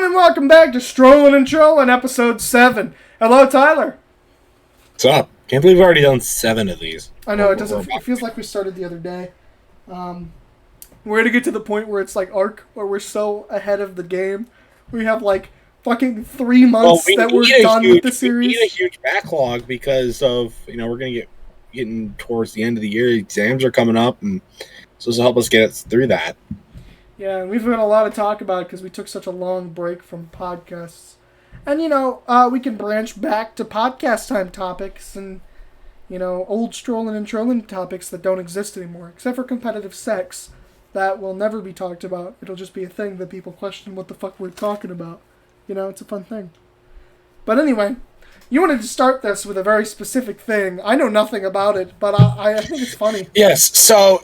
and welcome back to Strollin and Trollin, episode 7. Hello, Tyler. What's up? Can't believe we've already done 7 of these. I know, it feels like we started the other day. We're going to get to the point where it's like Ark, where we're so ahead of the game. We have like fucking 3 months that we're done with the series. We need a huge backlog because of, we're going to getting towards the end of the year. Exams are coming up, and so this will help us get through that. Yeah, and we've had a lot to talk about because we took such a long break from podcasts. And, we can branch back to podcast time topics and, old Strollin and Trollin topics that don't exist anymore. Except for competitive sex. That will never be talked about. It'll just be a thing that people question what the fuck we're talking about. It's a fun thing. But anyway, you wanted to start this with a very specific thing. I know nothing about it, but I think it's funny. Yes, so,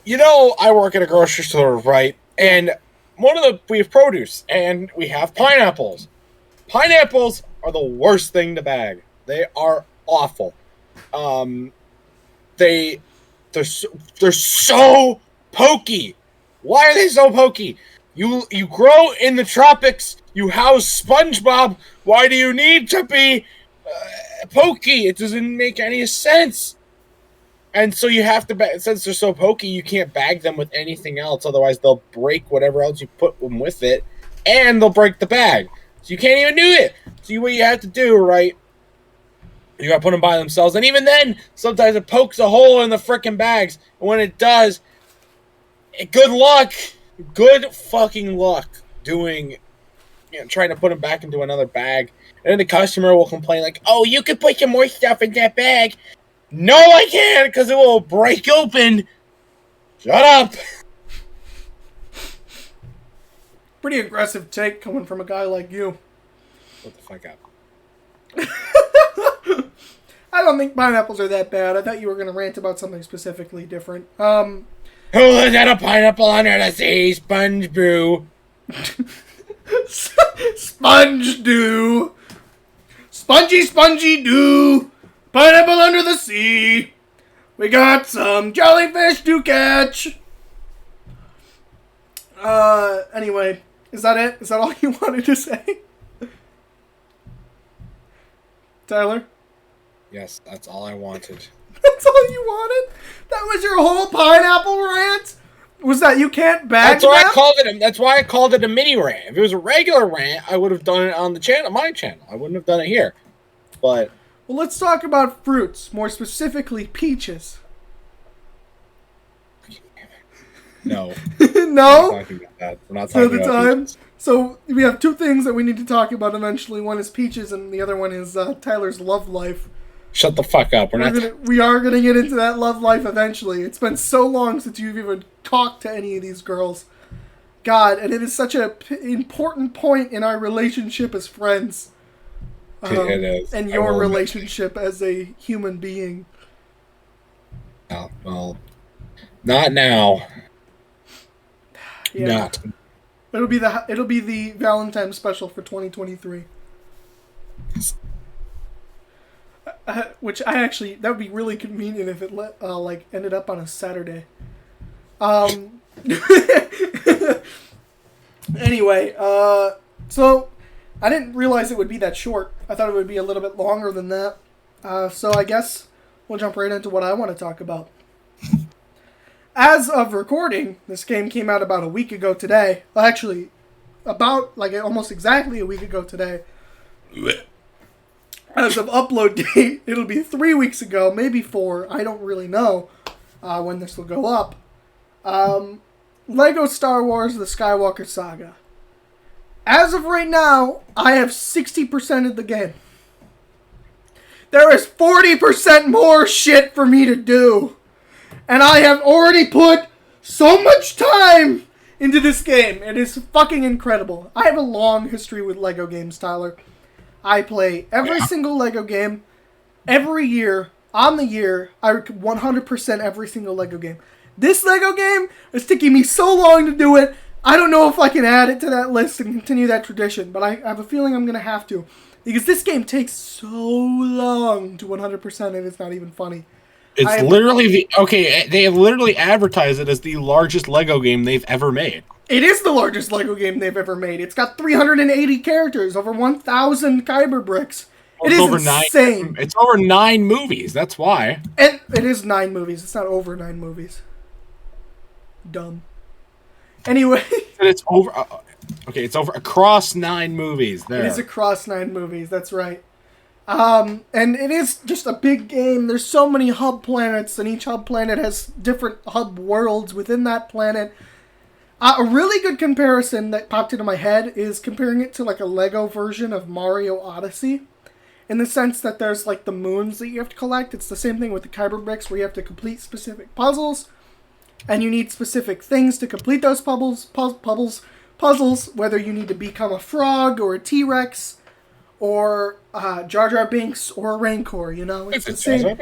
I work at a grocery store, right? And we have produce, and we have pineapples. Pineapples are the worst thing to bag. They are awful. They're so pokey. Why are they so pokey? You grow in the tropics. You house SpongeBob. Why do you need to be pokey? It doesn't make any sense. And so you have to, since they're so pokey, you can't bag them with anything else. Otherwise, they'll break whatever else you put them with it, and they'll break the bag. So you can't even do it. So what you have to do, right, you got to put them by themselves. And even then, sometimes it pokes a hole in the frickin' bags. And when it does, good luck. Good fucking luck trying to put them back into another bag. And then the customer will complain like, oh, you could put some more stuff in that bag. No, I can't, because it will break open. Shut up. Pretty aggressive take coming from a guy like you. What the fuck up? I don't think pineapples are that bad. I thought you were going to rant about something specifically different. Who let a pineapple under the sea? Sponge Boo. Sponge do. Spongy do. Pineapple under the sea. We got some jellyfish to catch. Anyway, is that it? Is that all you wanted to say? Tyler? Yes, that's all I wanted. That's all you wanted? That was your whole pineapple rant? Was that you can't bag That's why I called it a mini rant. If it was a regular rant, I would have done it on my channel. I wouldn't have done it here. But well, let's talk about fruits, more specifically peaches. No. No? We're not talking about that. We're not talking about peaches. So we have 2 things that we need to talk about eventually. One is peaches, and the other one is Tyler's love life. Shut the fuck up. We are going to get into that love life eventually. It's been so long since you've even talked to any of these girls. God, and it is such an important point in our relationship as friends. It is. And your relationship as a human being. Oh, well, not now. Yeah. Not. It'll be the Valentine's special for 2023. Which that would be really convenient if it ended up on a Saturday. Anyway, so I didn't realize it would be that short. I thought it would be a little bit longer than that. So I guess we'll jump right into what I want to talk about. As of recording, this game came out about a week ago today. Well, actually, about almost exactly a week ago today. As of upload date, it'll be 3 weeks ago, maybe 4. I don't really know when this will go up. Lego Star Wars The Skywalker Saga. As of right now, I have 60% of the game. There is 40% more shit for me to do. And I have already put so much time into this game. It is fucking incredible. I have a long history with Lego games, Tyler. I play every single Lego game, every year, on the year. I 100% every single Lego game. This Lego game is taking me so long to do it. I don't know if I can add it to that list and continue that tradition, but I have a feeling I'm going to have to. Because this game takes so long to 100% and it's not even funny. It's literally they have literally advertised it as the largest Lego game they've ever made. It is the largest Lego game they've ever made. It's got 380 characters, over 1,000 Kyber bricks. It is insane. It's over 9 movies. That's why. And it is 9 movies. It's not over 9 movies. Dumb. Anyway. And it's over. Okay, it's over across 9 movies. There. It is across 9 movies. That's right. And it is just a big game. There's so many hub planets, and each hub planet has different hub worlds within that planet. A really good comparison that popped into my head is comparing it to like a Lego version of Mario Odyssey. In the sense that there's like the moons that you have to collect. It's the same thing with the Kyber bricks where you have to complete specific puzzles. And you need specific things to complete those puzzles, whether you need to become a frog or a T-Rex or Jar Jar Binks or a Rancor, you know? It's the same.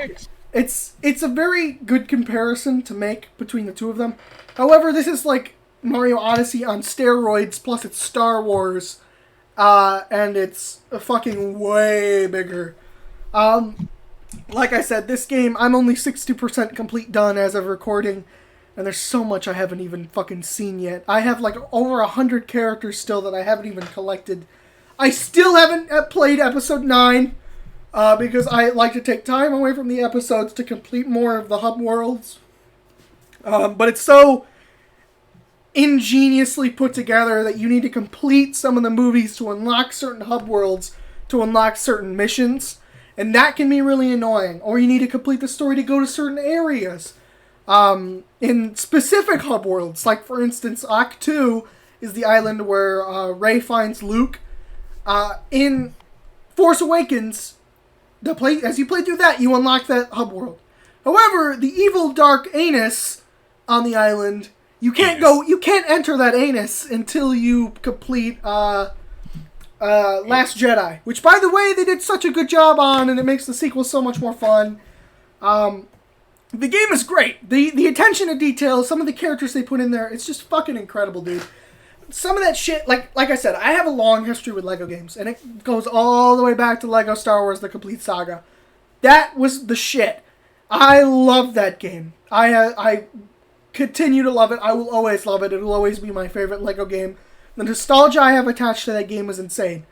It's a very good comparison to make between the two of them. However, this is like Mario Odyssey on steroids, plus it's Star Wars, and it's fucking way bigger. Like I said, this game, I'm only 60% complete done as of recording, and there's so much I haven't even fucking seen yet. I have like over 100 characters still that I haven't even collected. I still haven't played episode 9, because I like to take time away from the episodes to complete more of the hub worlds. But it's so ingeniously put together that you need to complete some of the movies to unlock certain hub worlds, to unlock certain missions, and that can be really annoying. Or you need to complete the story to go to certain areas. In specific hub worlds, like for instance, Act 2 is the island where Rey finds Luke. In Force Awakens, as you play through that, you unlock that hub world. However, the evil dark anus on the island, you can't enter that anus until you complete Last Jedi, which by the way they did such a good job on, and it makes the sequel so much more fun. The game is great. The attention to detail, some of the characters they put in there, it's just fucking incredible, dude. Some of that shit, like I said, I have a long history with Lego games, and it goes all the way back to Lego Star Wars: The Complete Saga. That was the shit. I love that game. I continue to love it. I will always love it. It will always be my favorite Lego game. The nostalgia I have attached to that game is insane.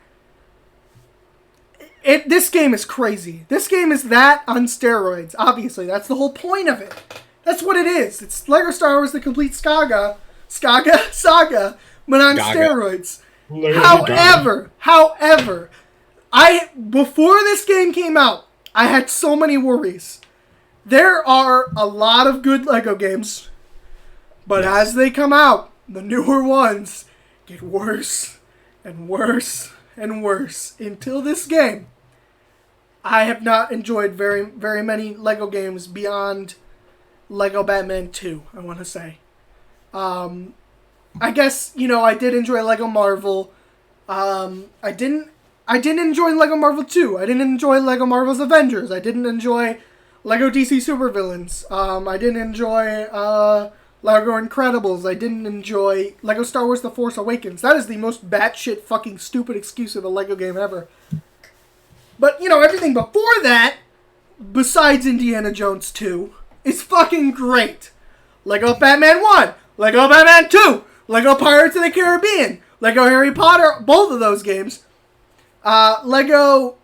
This game is crazy. This game is that on steroids. Obviously, that's the whole point of it. That's what it is. It's Lego Star Wars: The Complete Saga, but on steroids. However, before this game came out, I had so many worries. There are a lot of good Lego games, but as they come out, the newer ones get worse and worse and worse. Until this game, I have not enjoyed very, very many Lego games beyond Lego Batman 2, I want to say. I guess, I did enjoy Lego Marvel. I didn't enjoy Lego Marvel 2. I didn't enjoy Lego Marvel's Avengers. I didn't enjoy Lego DC Supervillains. I didn't enjoy Lego Incredibles. I didn't enjoy Lego Star Wars: The Force Awakens. That is the most batshit fucking stupid excuse of a Lego game ever. But, everything before that, besides Indiana Jones 2, is fucking great. Lego Batman 1, Lego Batman 2, Lego Pirates of the Caribbean, Lego Harry Potter, both of those games. Lego...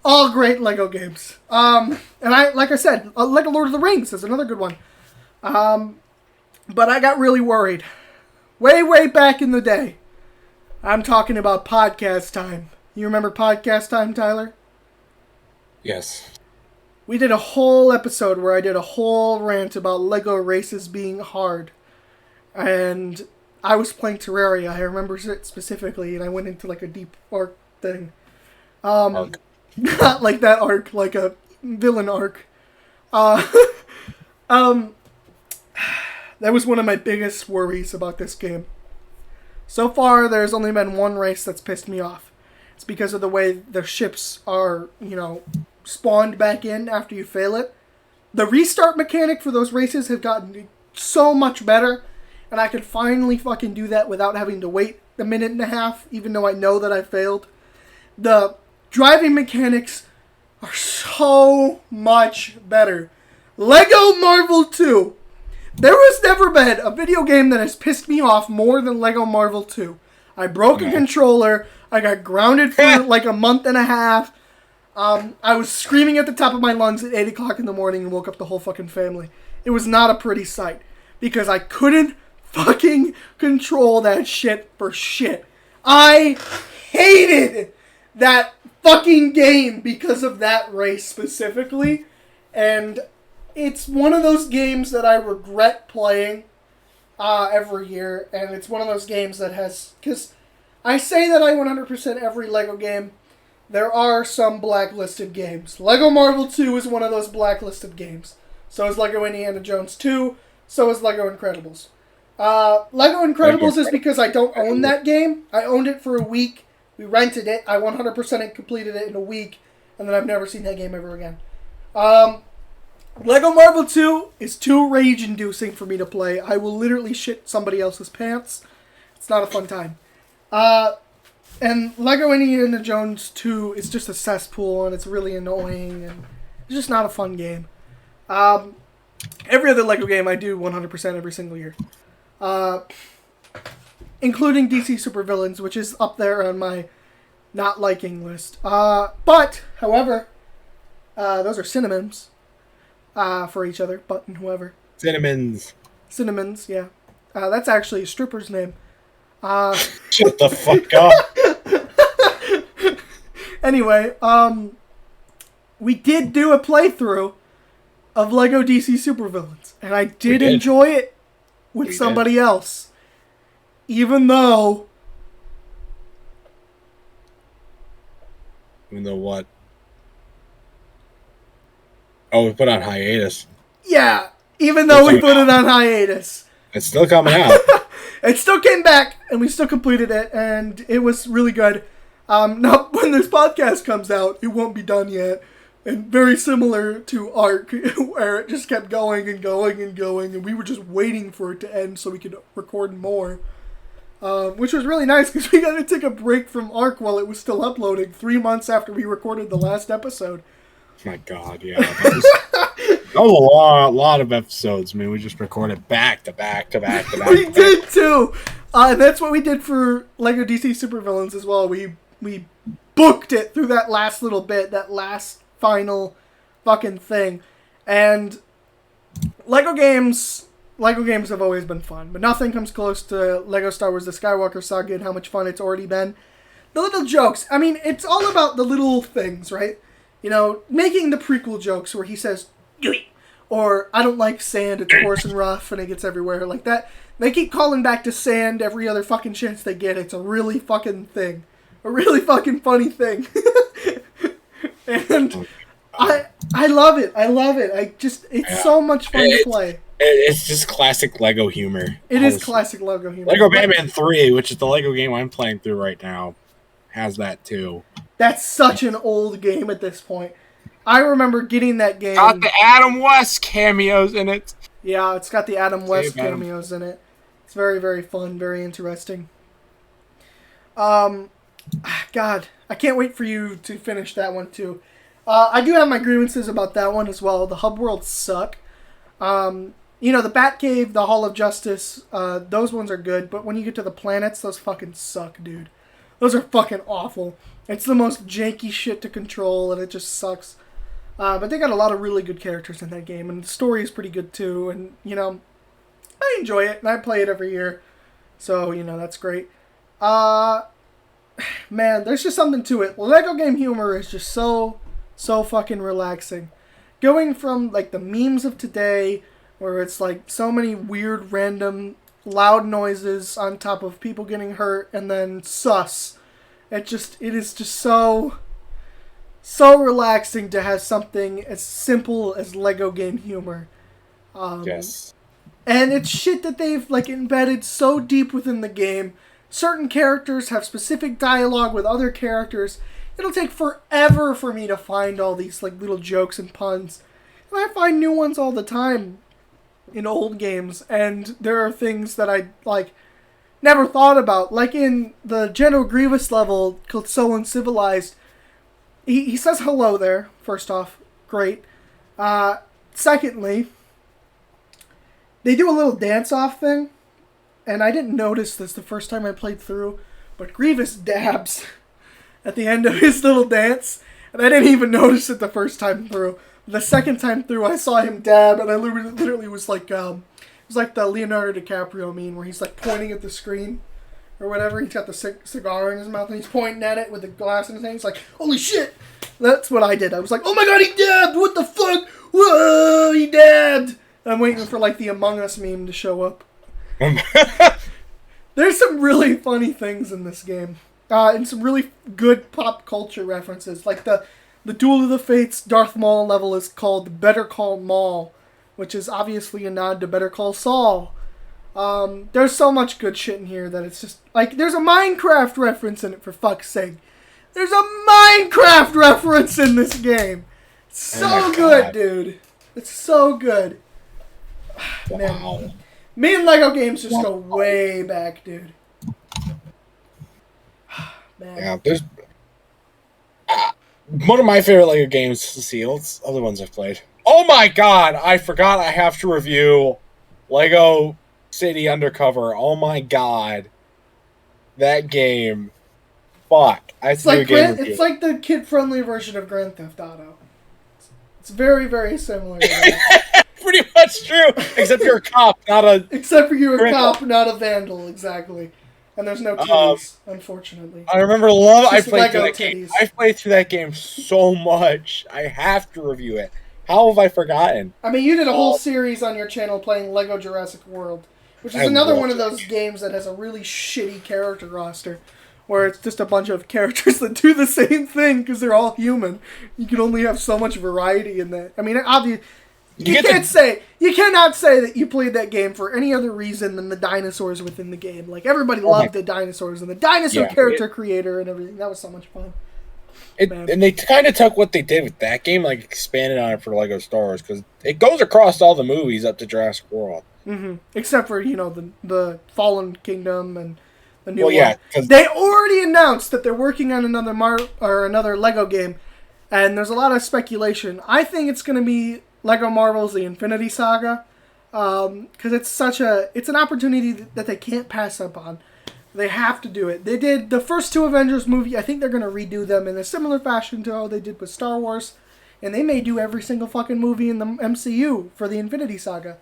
all great Lego games. And like I said, Lego Lord of the Rings is another good one. But I got really worried. Way, way back in the day. I'm talking about podcast time. You remember podcast time, Tyler? Yes. We did a whole episode where I did a whole rant about Lego races being hard. And I was playing Terraria. I remember it specifically, and I went into like a deep arc thing. Arc. Not like that arc, like a villain arc. That was one of my biggest worries about this game. So far, there's only been one race that's pissed me off. It's because of the way the ships are, spawned back in after you fail it. The restart mechanic for those races have gotten so much better, and I could finally fucking do that without having to wait a minute and a half, even though I know that I failed. The driving mechanics are so much better. Lego Marvel 2 There was never been a video game that has pissed me off more than Lego Marvel 2. I broke a controller. I got grounded for like a month and a half. I was screaming at the top of my lungs at 8 o'clock in the morning and woke up the whole fucking family. It was not a pretty sight. Because I couldn't fucking control that shit for shit. I hated that fucking game because of that race specifically. And it's one of those games that I regret playing every year. And it's one of those games that has... Because I say that I 100% every Lego game. There are some blacklisted games. Lego Marvel 2 is one of those blacklisted games. So is Lego Indiana Jones 2. So is Lego Incredibles. Lego Incredibles is because I don't own that game. I owned it for a week. We rented it. I 100% completed it in a week. And then I've never seen that game ever again. Lego Marvel 2 is too rage-inducing for me to play. I will literally shit somebody else's pants. It's not a fun time. And Lego Indiana Jones 2 is just a cesspool, and it's really annoying, and it's just not a fun game. Every other Lego game I do 100% every single year. Including DC Supervillains, which is up there on my not liking list. But, however, those are synonyms for each other, but and whoever. Cinnamons, yeah. That's actually a stripper's name. Shut the fuck up. Anyway, we did do a playthrough of Lego DC Supervillains, and I did enjoy it with somebody else. Even though what? Oh, we put on hiatus. Yeah, even though we put it on hiatus. It's still coming out. It still came back, and we still completed it, and it was really good. Now, when this podcast comes out, it won't be done yet. And very similar to Ark, where it just kept going and going and going, and we were just waiting for it to end so we could record more. Which was really nice, because we got to take a break from Ark while it was still uploading 3 months after we recorded the last episode. My God, yeah. That was a lot of episodes. I mean, we just recorded back to back to back to back. We did too! And that's what we did for Lego DC Supervillains as well. We booked it through that last little bit, that last final fucking thing. And Lego games have always been fun, but nothing comes close to Lego Star Wars The Skywalker Saga and how much fun it's already been. The little jokes. I mean, it's all about the little things, right? You know, making the prequel jokes where he says, "Gooey," or "I don't like sand, it's coarse and rough," and it gets everywhere like that. They keep calling back to sand every other fucking chance they get. It's a really fucking thing. A really fucking funny thing. And I love it. I love it. It's so much fun to play. It's just classic Lego humor. It is classic Lego humor. Lego Batman 3, which is the Lego game I'm playing through right now, has that too. That's such an old game at this point. I remember getting that game. Got the Adam West cameos in it. Yeah, it's got the Adam West cameos in it. It's very, very fun, very interesting. God, I can't wait for you to finish that one too. I do have my grievances about that one as well. The hub worlds suck. The Batcave, the Hall of Justice, those ones are good, but when you get to the planets, those fucking suck, dude. Those are fucking awful. It's the most janky shit to control, and it just sucks. But they got a lot of really good characters in that game, and the story is pretty good too, and, I enjoy it, and I play it every year. So, that's great. Man, there's just something to it. Lego game humor is just so fucking relaxing. Going from, like, the memes of today, where it's, like, so many weird, random, loud noises on top of people getting hurt, and then sus. It is just so relaxing to have something as simple as Lego game humor. Yes. And it's shit that they've, like, embedded so deep within the game. Certain characters have specific dialogue with other characters. It'll take forever for me to find all these, like, little jokes and puns. And I find new ones all the time in old games. And there are things that I, like, never thought about. Like in the General Grievous level called So Uncivilized, he says hello there, first off. Great. Secondly, they do a little dance-off thing, and I didn't notice this the first time I played through, but Grievous dabs at the end of his little dance, and I didn't even notice it the first time through. The second time through, I saw him dab, and I literally was like, it was like the Leonardo DiCaprio meme where he's like pointing at the screen or whatever. He's got the cigar in his mouth, and he's pointing at it with the glass in his hand. He's like, holy shit! That's what I did. I was like, oh my god, he dabbed! What the fuck? Whoa, he dabbed! And I'm waiting for like the Among Us meme to show up. There's some really funny things in this game. And some really good pop culture references. Like the Duel of the Fates Darth Maul level is called Better Call Maul, which is obviously a nod to Better Call Saul. There's so much good shit in here that it's just... Like, there's a Minecraft reference in it, for fuck's sake. There's a Minecraft reference in this game. It's so good, dude. It's so good. Wow. Man, me and Lego games just go way back, dude. Man. Yeah, there's one of my favorite Lego games. Let's see, what's other ones I've played? Oh my god, I forgot I have to review Lego City Undercover. Oh my god, that game. Fuck, it's like it's like the kid-friendly version of Grand Theft Auto. It's very, very similar to that. Pretty much true, except you're a cop, not a... Except for you're a cop, not a vandal, exactly. And there's no titties, unfortunately. I remember I played through that game. I played through that game so much. I have to review it. How have I forgotten? I mean, you did a whole series on your channel playing Lego Jurassic World, which is another one of those games that has a really shitty character roster, where it's just a bunch of characters that do the same thing because they're all human. You can only have so much variety in that. I mean, obviously... You cannot say that you played that game for any other reason than the dinosaurs within the game. Like, everybody loved the dinosaurs and the dinosaur character creator and everything. That was so much fun. And they kind of took what they did with that game, like expanded on it for Lego Star Wars, because it goes across all the movies up to Jurassic World. Mm-hmm. Except for, the Fallen Kingdom and the new one. They already announced that they're working on another Lego game, and there's a lot of speculation. I think it's going to be Lego Marvel's The Infinity Saga, because it's an opportunity that they can't pass up on. They have to do it. They did the first two Avengers movie. I think they're going to redo them in a similar fashion to how they did with Star Wars, and they may do every single fucking movie in the MCU for the Infinity Saga.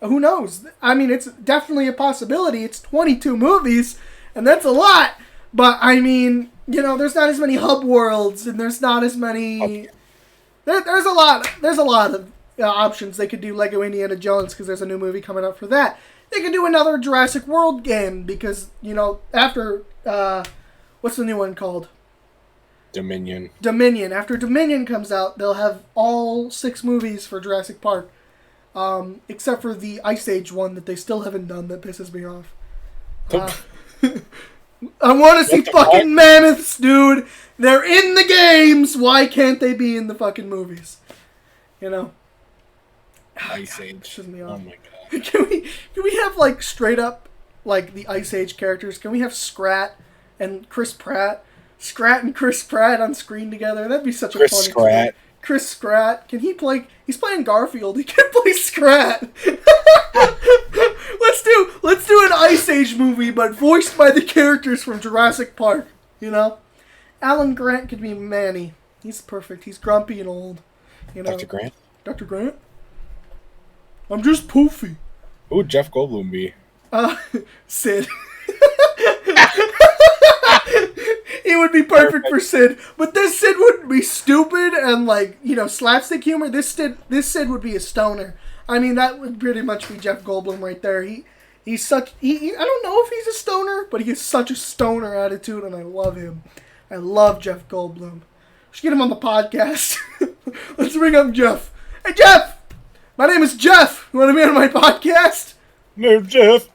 Who knows? I mean, it's definitely a possibility. It's 22 movies, and that's a lot. But I mean, there's not as many hub worlds, and there's not as many. Okay. There's a lot of options. They could do Lego Indiana Jones because there's a new movie coming up for that. They could do another Jurassic World game because, after, what's the new one called? Dominion. After Dominion comes out, they'll have all 6 movies for Jurassic Park. Except for the Ice Age one that they still haven't done that pisses me off. I want to see fucking mammoths, dude. They're in the games. Why can't they be in the fucking movies? Ice Age. Oh my god. Can we have straight up the Ice Age characters? Can we have Scrat and Chris Pratt? Scrat and Chris Pratt on screen together. That'd be such a funny thing. Chris Scrat. Can he play? He's playing Garfield. He can play Scrat. Let's do an Ice Age movie, but voiced by the characters from Jurassic Park. Alan Grant could be Manny. He's perfect. He's grumpy and old. Dr. Grant. Dr. Grant. I'm just poofy. Who would Jeff Goldblum be? Sid. He would be perfect for Sid, but this Sid wouldn't be stupid and slapstick humor. This Sid would be a stoner. I mean, that would pretty much be Jeff Goldblum right there. He's such. I don't know if he's a stoner, but he has such a stoner attitude, and I love him. I love Jeff Goldblum. We should get him on the podcast. Let's bring up Jeff. Hey, Jeff! My name is Jeff. You want to be on my podcast? No, Jeff.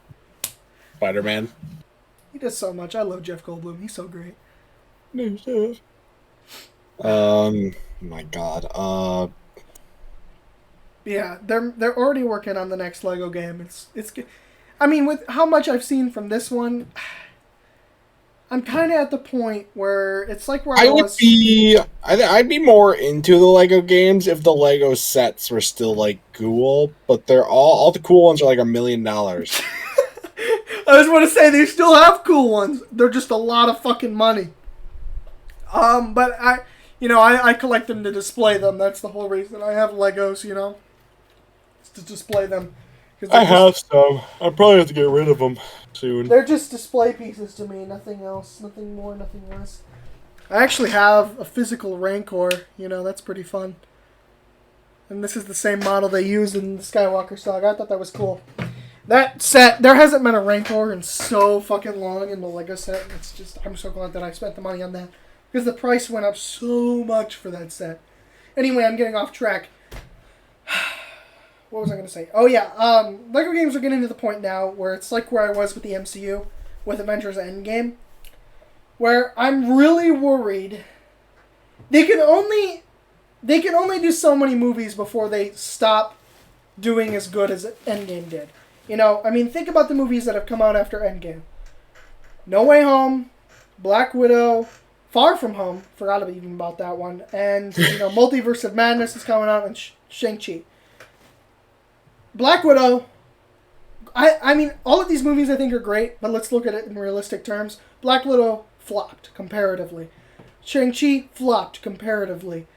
Spider-Man. He does so much. I love Jeff Goldblum. He's so great. No, Jeff. My God. Yeah, they're already working on the next Lego game. It's. I mean, with how much I've seen from this one, I'm kind of at the point where it's like where I I would was. be, I'd be more into the Lego games if the Lego sets were still like cool, but they're all the cool ones are like $1 million. I just want to say they still have cool ones. They're just a lot of fucking money. But I collect them to display them. That's the whole reason I have Legos. It's to display them. I have some. I probably have to get rid of them soon. They're just display pieces to me. Nothing else. Nothing more. Nothing less. I actually have a physical Rancor. That's pretty fun. And this is the same model they used in the Skywalker saga. I thought that was cool. That set, there hasn't been a Rancor in so fucking long in the Lego set. It's just, I'm so glad that I spent the money on that. Because the price went up so much for that set. Anyway, I'm getting off track. What was I going to say? Oh yeah, Lego games are getting to the point now where it's like where I was with the MCU, with Avengers Endgame. Where I'm really worried. They can only do so many movies before they stop doing as good as Endgame did. Think about the movies that have come out after Endgame. No Way Home, Black Widow, Far From Home, forgot even about that one, and, Multiverse of Madness is coming out, and Shang-Chi. Black Widow, all of these movies I think are great, but let's look at it in realistic terms. Black Widow flopped, comparatively. Shang-Chi flopped, comparatively.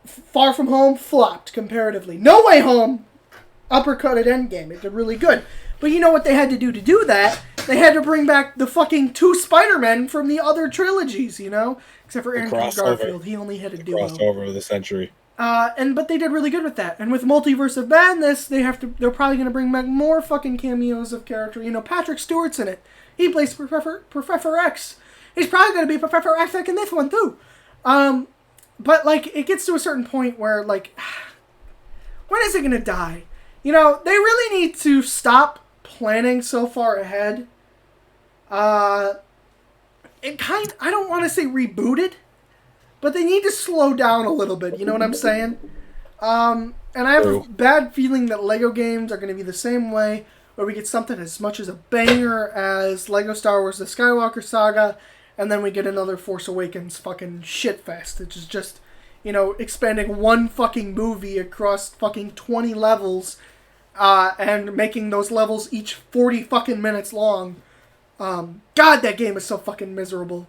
Far From Home flopped, comparatively. No Way Home uppercut at Endgame. It did really good. But you know what they had to do that? They had to bring back the fucking 2 Spider-Men from the other trilogies, Except for Andrew Garfield. He only had a duo. Crossover of the century. But they did really good with that. And with Multiverse of Madness, they're probably going to bring back more fucking cameos of character. Patrick Stewart's in it. He plays Professor X. He's probably going to be Professor X in this one, too. But, it gets to a certain point where, when is it going to die? They really need to stop planning so far ahead. I don't want to say rebooted, but they need to slow down a little bit. You know what I'm saying? And I have a bad feeling that Lego games are going to be the same way, where we get something as much as a banger as Lego Star Wars: The Skywalker Saga, and then we get another Force Awakens fucking shitfest, which is just, expanding one fucking movie across fucking 20 levels, and making those levels each 40 fucking minutes long. God, that game is so fucking miserable.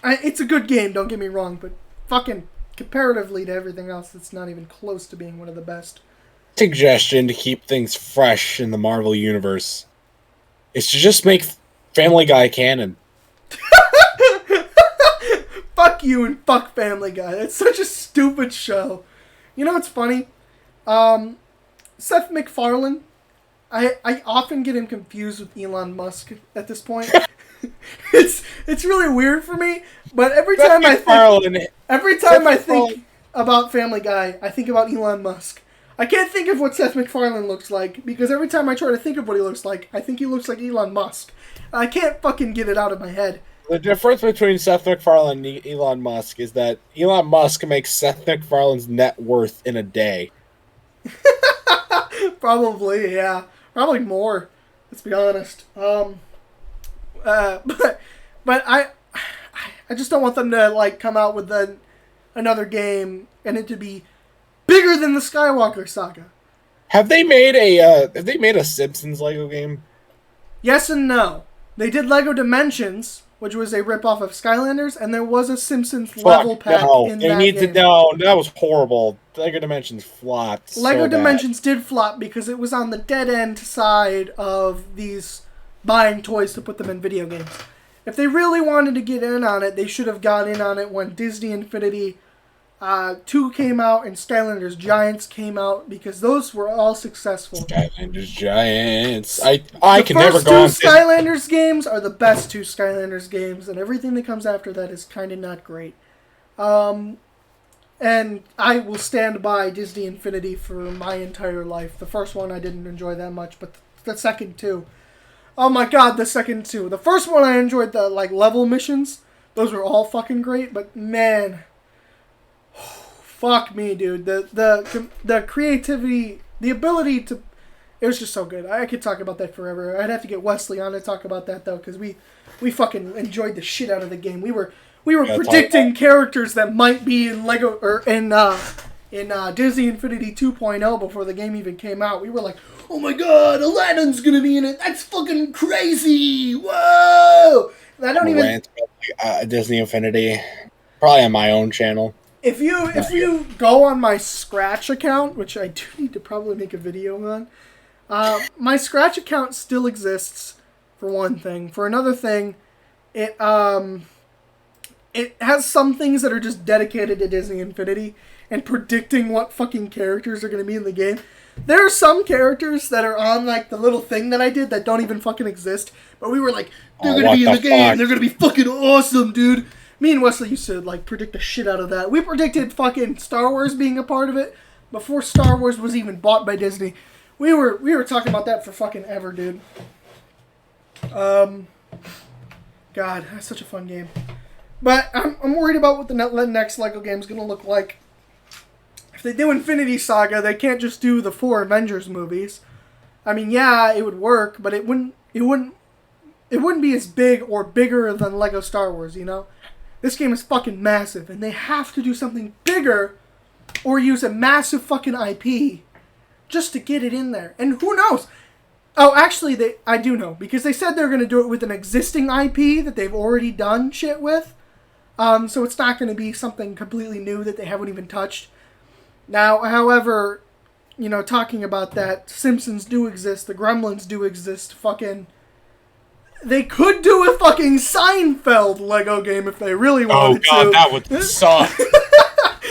It's a good game, don't get me wrong, but fucking comparatively to everything else, it's not even close to being one of the best. Suggestion to keep things fresh in the Marvel Universe is to just make Family Guy canon. Fuck you and fuck Family Guy. It's such a stupid show. You know what's funny? Seth MacFarlane, I often get him confused with Elon Musk at this point. It's really weird for me, but every time I think about Family Guy, I think about Elon Musk. I can't think of what Seth MacFarlane looks like, because every time I try to think of what he looks like, I think he looks like Elon Musk. I can't fucking get it out of my head. The difference between Seth MacFarlane and Elon Musk is that Elon Musk makes Seth MacFarlane's net worth in a day. Probably, yeah. Probably more. Let's be honest. But I just don't want them to come out with another game and it to be bigger than the Skywalker saga. Have they made a Simpsons Lego game? Yes and no. They did Lego Dimensions, which was a ripoff of Skylanders, and there was a Simpsons level pack in that game. No, that was horrible. Lego Dimensions flopped. Lego Dimensions did flop because it was on the dead end side of these buying toys to put them in video games. If they really wanted to get in on it, they should have got in on it when Disney Infinity 2 came out and Skylanders Giants came out, because those were all successful. Skylanders Giants. I can never go on. The first 2 Skylanders games are the best 2 Skylanders games, and everything that comes after that is kind of not great. And I will stand by Disney Infinity for my entire life. The first one I didn't enjoy that much, but the second 2. Oh my god, the second 2. The first one I enjoyed the level missions. Those were all fucking great, but man, fuck me, dude. The creativity, the ability to It was just so good. I could talk about that forever. I'd have to get Wesley on to talk about that though, because we fucking enjoyed the shit out of the game. We were predicting characters that might be in Lego or in Disney Infinity 2.0 before the game even came out. We were like, oh my god, Aladdin's gonna be in it. That's fucking crazy. Whoa! And I don't even Disney Infinity, probably on my own channel. If you go on my Scratch account, which I do need to probably make a video on, my Scratch account still exists, for one thing. For another thing, it has some things that are just dedicated to Disney Infinity and predicting what fucking characters are going to be in the game. There are some characters that are on like the little thing that I did that don't even fucking exist, but we were like, they're going to be in the game, they're going to be fucking awesome, dude. Me and Wesley used to like predict the shit out of that. We predicted fucking Star Wars being a part of it before Star Wars was even bought by Disney. We were talking about that for fucking ever, dude. God, that's such a fun game. But I'm worried about what the next Lego game is going to look like. If they do Infinity Saga, they can't just do the 4 Avengers movies. I mean, yeah, it would work, but it wouldn't be as big or bigger than Lego Star Wars, you know? This game is fucking massive, and they have to do something bigger or use a massive fucking IP just to get it in there. And who knows? Oh, actually, I do know, because they said they're going to do it with an existing IP that they've already done shit with. So it's not going to be something completely new that they haven't even touched. Now, however, you know, talking about that, Simpsons do exist, the Gremlins do exist, fucking... They could do a fucking Seinfeld Lego game if they really wanted to. Oh god, that would suck.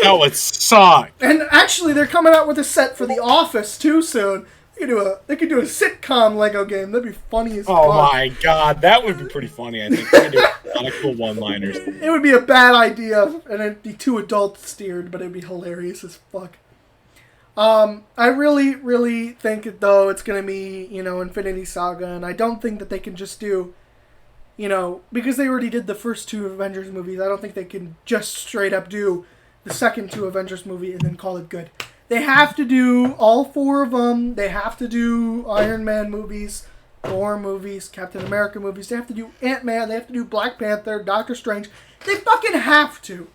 That would suck. And actually, they're coming out with a set for The Office too soon. They could do a sitcom Lego game. That'd be funny as fuck. Oh my god, that would be pretty funny. I think they could do a lot of cool one-liners. It would be a bad idea, and it'd be too adult-steered, but it'd be hilarious as fuck. I really, really think, though, it's going to be, you know, Infinity Saga, and I don't think that they can just do, you know, because they already did the first 2 Avengers movies, I don't think they can just straight up do the second 2 Avengers movie and then call it good. They have to do all 4 of them. They have to do Iron Man movies, Thor movies, Captain America movies. They have to do Ant-Man. They have to do Black Panther, Doctor Strange. They fucking have to.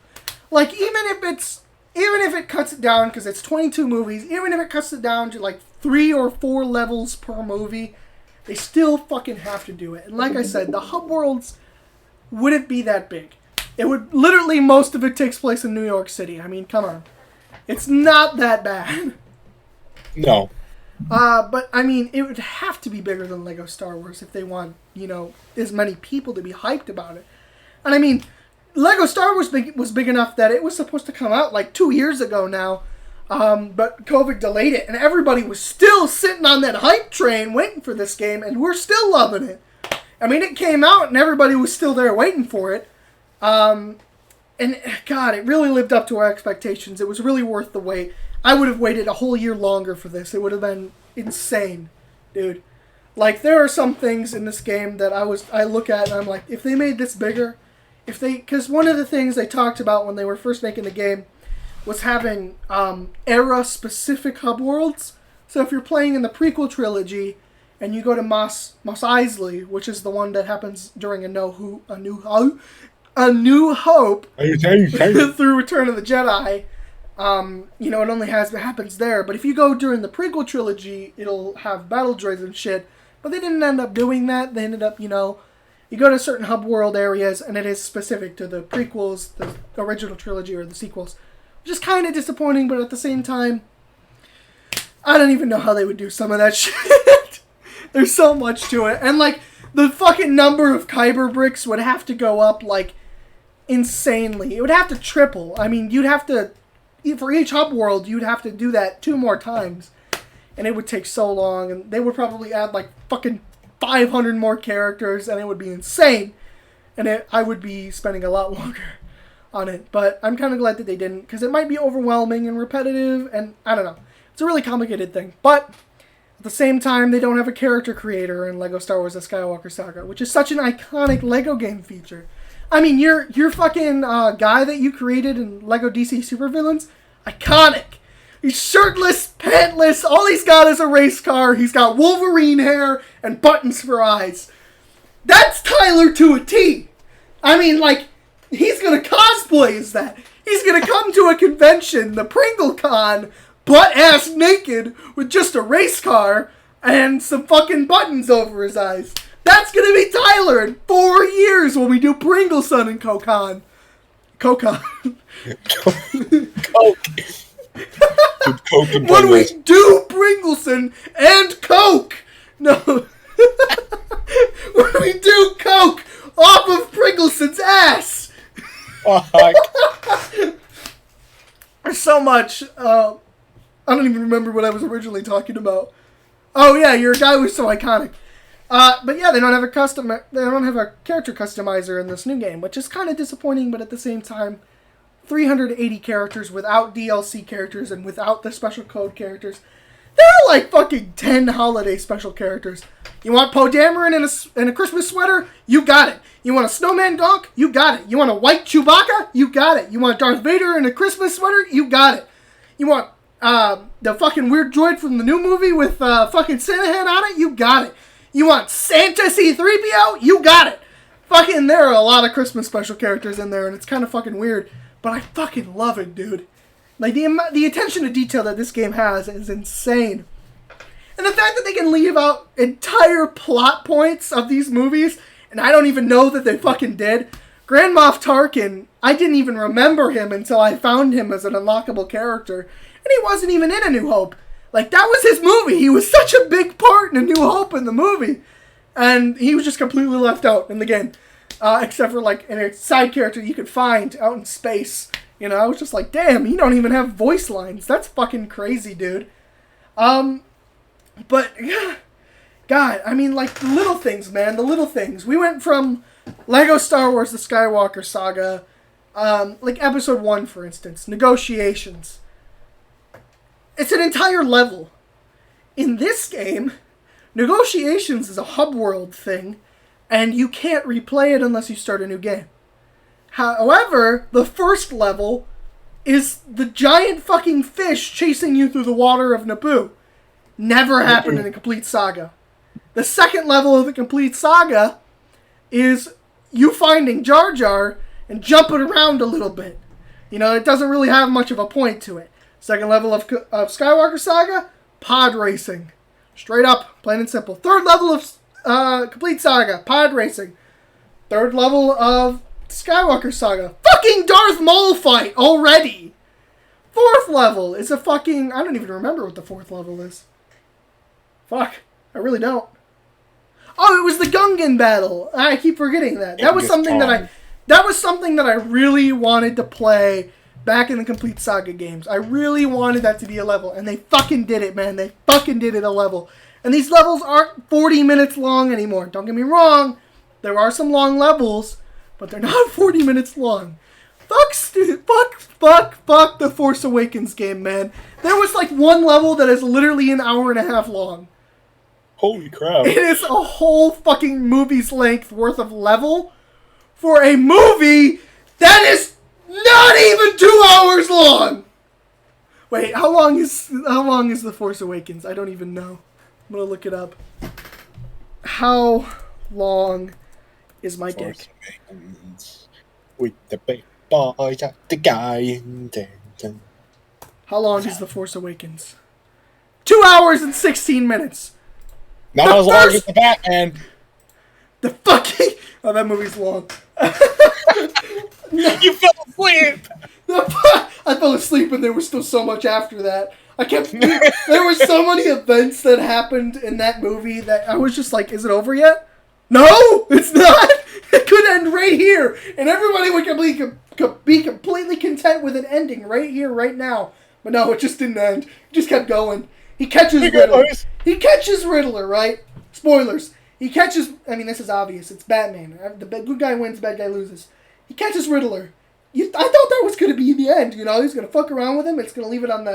Like, even if it cuts it down, because it's 22 movies, even if it cuts it down to like 3 or 4 levels per movie, they still fucking have to do it. And like I said, the hub worlds wouldn't be that big. It would, literally, most of it takes place in New York City. I mean, come on. It's not that bad. No. But, I mean, it would have to be bigger than Lego Star Wars if they want, you know, as many people to be hyped about it. And, I mean, Lego Star Wars was big enough that it was supposed to come out like 2 years ago now. But COVID delayed it, and everybody was still sitting on that hype train waiting for this game, and we're still loving it. I mean, it came out, and everybody was still there waiting for it. And, God, it really lived up to our expectations. It was really worth the wait. I would have waited a whole year longer for this. It would have been insane, dude. Like, there are some things in this game that I look at, and I'm like, if they made this bigger, because one of the things they talked about when they were first making the game was having era-specific hub worlds. So if you're playing in the prequel trilogy, and you go to Mos Eisley, which is the one that happens during A New Hope through Return of the Jedi, you know, it only happens there. But if you go during the prequel trilogy, it'll have battle droids and shit. But they didn't end up doing that. They ended up, you know, you go to certain hub world areas, and it is specific to the prequels, the original trilogy, or the sequels. Which is kind of disappointing, but at the same time, I don't even know how they would do some of that shit. There's so much to it. And, like, the fucking number of Kyber bricks would have to go up, like, insanely. It would have to triple. I mean, you'd have to, for each hub world, you'd have to do that 2 more times. And it would take so long. And they would probably add, like, fucking 500 more characters, and it would be insane. And I would be spending a lot longer on it. But I'm kind of glad that they didn't, because it might be overwhelming and repetitive, and I don't know. It's a really complicated thing. But at the same time, they don't have a character creator in LEGO Star Wars The Skywalker Saga, which is such an iconic LEGO game feature. I mean, your fucking guy that you created in LEGO DC Supervillains, iconic. He's shirtless, pantless. All he's got is a race car. He's got Wolverine hair and buttons for eyes. That's Tyler to a T. I mean, like, he's going to cosplay as that. He's going to come to a convention, the Pringle Con, butt-ass naked with just a race car and some fucking buttons over his eyes. That's going to be Tyler in 4 years when we do Pringleson and Cocon. Cocon. Coke. When we do Pringleson and Coke. No. When we do Coke off of Pringleson's ass. There's so much. I don't even remember what I was originally talking about. Oh yeah, your guy was so iconic. But yeah, they don't have a character customizer in this new game, which is kind of disappointing. But at the same time, 380 characters without DLC characters and without the special code characters. There are like fucking 10 holiday special characters. You want Poe Dameron in a Christmas sweater? You got it. You want a snowman donk? You got it. You want a white Chewbacca? You got it. You want Darth Vader in a Christmas sweater? You got it. You want the fucking weird droid from the new movie with fucking Santa head on it? You got it. You want Santa C-3PO? You got it. Fucking, there are a lot of Christmas special characters in there, and it's kind of fucking weird. But I fucking love it, dude. Like, the attention to detail that this game has is insane. And the fact that they can leave out entire plot points of these movies, and I don't even know that they fucking did. Grand Moff Tarkin, I didn't even remember him until I found him as an unlockable character. And he wasn't even in A New Hope. Like, that was his movie. He was such a big part in A New Hope in the movie. And he was just completely left out in the game. Except for, like, a side character you could find out in space. You know, I was just like, damn, you don't even have voice lines. That's fucking crazy, dude. But, God, I mean, like, the little things, man. The little things. We went from Lego Star Wars The Skywalker Saga, like Episode 1, for instance. Negotiations. It's an entire level. In this game, Negotiations is a hub world thing, and you can't replay it unless you start a new game. However, the first level is the giant fucking fish chasing you through the water of Naboo. Never happened in a complete saga. The second level of the complete saga is you finding Jar Jar and jumping around a little bit. You know, it doesn't really have much of a point to it. Second level of Skywalker Saga, pod racing. Straight up, plain and simple. Third level of complete saga, pod racing. Third level of Skywalker Saga, fucking Darth Maul fight already. Fourth level is a fucking, I don't even remember what the fourth level is. Fuck, I really don't. Oh, it was the Gungan battle. I keep forgetting that. That was something that I really wanted to play back in the Complete Saga games. I really wanted that to be a level, and they fucking did it, man. They fucking did it a level. And these levels aren't 40 minutes long anymore. Don't get me wrong. There are some long levels, but they're not 40 minutes long. Fuck the Force Awakens game, man. There was like one level that is literally an hour and a half long. Holy crap. It is a whole fucking movie's length worth of level for a movie that is not even 2 hours long. Wait, how long is The Force Awakens? I don't even know. I'm gonna look it up. How long is my dick? With the big boys at the guy. How long is The Force Awakens? 2 hours and 16 minutes. Not as long as the Batman. The fucking... Oh, that movie's long. You fell asleep. I fell asleep and there was still so much after that. There were so many events that happened in that movie that I was just like, is it over yet? No, it's not. It could end right here. And everybody would be completely content with an ending right here, right now. But no, it just didn't end. It just kept going. He catches Riddler. He catches Riddler, right? Spoilers. He catches... I mean, this is obvious. It's Batman. The good guy wins, bad guy loses. He catches Riddler. I thought that was going to be the end, you know? He's going to fuck around with him. It's going to leave it on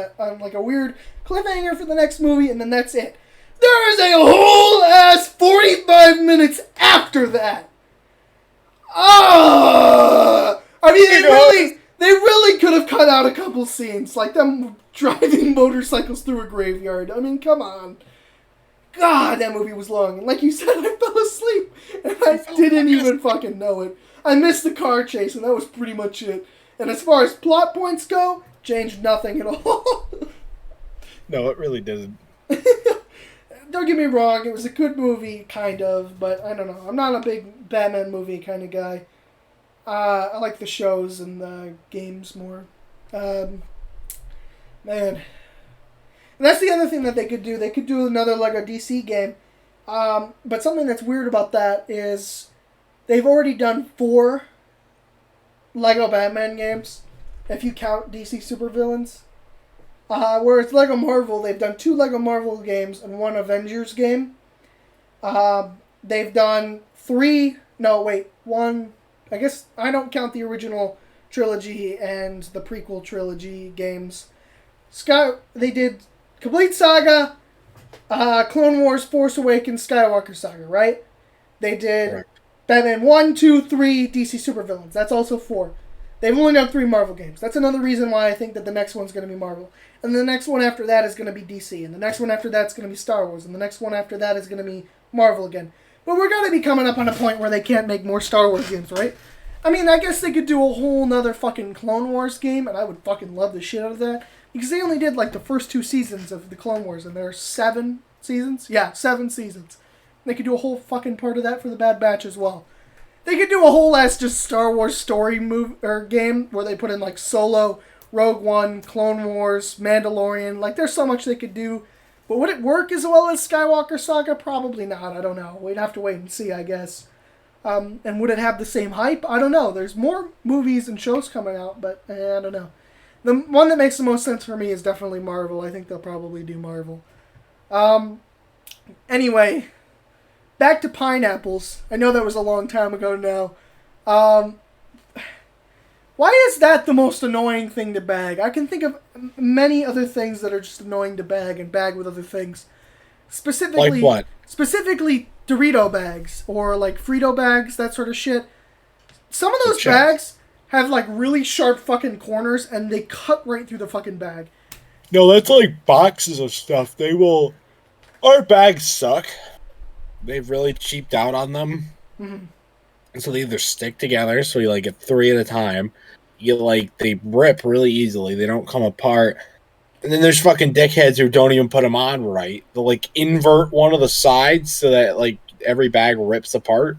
like a weird cliffhanger for the next movie, and then that's it. There is a whole ass 45 minutes after that. I mean, they really could have cut out a couple scenes, like them driving motorcycles through a graveyard. I mean, come on. God, that movie was long. And like you said, I fell asleep, and I didn't even fucking know it. I missed the car chase, and that was pretty much it. And as far as plot points go, changed nothing at all. No, it really doesn't. Don't get me wrong, it was a good movie, kind of, but I don't know. I'm not a big Batman movie kind of guy. I like the shows and the games more. Man. And that's the other thing that they could do. They could do another Lego DC game. But something that's weird about that is they've already done 4 Lego Batman games, if you count DC supervillains. Whereas Lego Marvel, they've done 2 Lego Marvel games and 1 Avengers game. They've done 1... I guess I don't count the original trilogy and the prequel trilogy games. They did Complete Saga, Clone Wars, Force Awakens, Skywalker Saga, right? They did Correct. Batman 1, 2, 3, DC Supervillains. That's also 4. They've only done 3 Marvel games. That's another reason why I think that the next one's going to be Marvel. And the next one after that is going to be DC. And the next one after that's going to be Star Wars. And the next one after that is going to be Marvel again. But we're going to be coming up on a point where they can't make more Star Wars games, right? I mean, I guess they could do a whole nother fucking Clone Wars game, and I would fucking love the shit out of that. Because they only did, like, the first 2 seasons of the Clone Wars, and there are 7 seasons? Yeah, 7 seasons. They could do a whole fucking part of that for the Bad Batch as well. They could do a whole ass just Star Wars story game where they put in, like, Solo, Rogue One, Clone Wars, Mandalorian. Like, there's so much they could do. But would it work as well as Skywalker Saga? Probably not. I don't know. We'd have to wait and see, I guess. And would it have the same hype? I don't know. There's more movies and shows coming out, but I don't know. The one that makes the most sense for me is definitely Marvel. I think they'll probably do Marvel. Anyway, back to pineapples. I know that was a long time ago now. Why is that the most annoying thing to bag? I can think of many other things that are just annoying to bag and bag with other things. Specifically, like what? Specifically Dorito bags or like Frito bags, that sort of shit. Some of those bags have like really sharp fucking corners and they cut right through the fucking bag. No, that's like boxes of stuff. Our bags suck. They've really cheaped out on them. Mm-hmm. And so they either stick together, so you like get 3 at a time. They rip really easily. They don't come apart. And then there's fucking dickheads who don't even put them on right. They'll like invert one of the sides so that like every bag rips apart.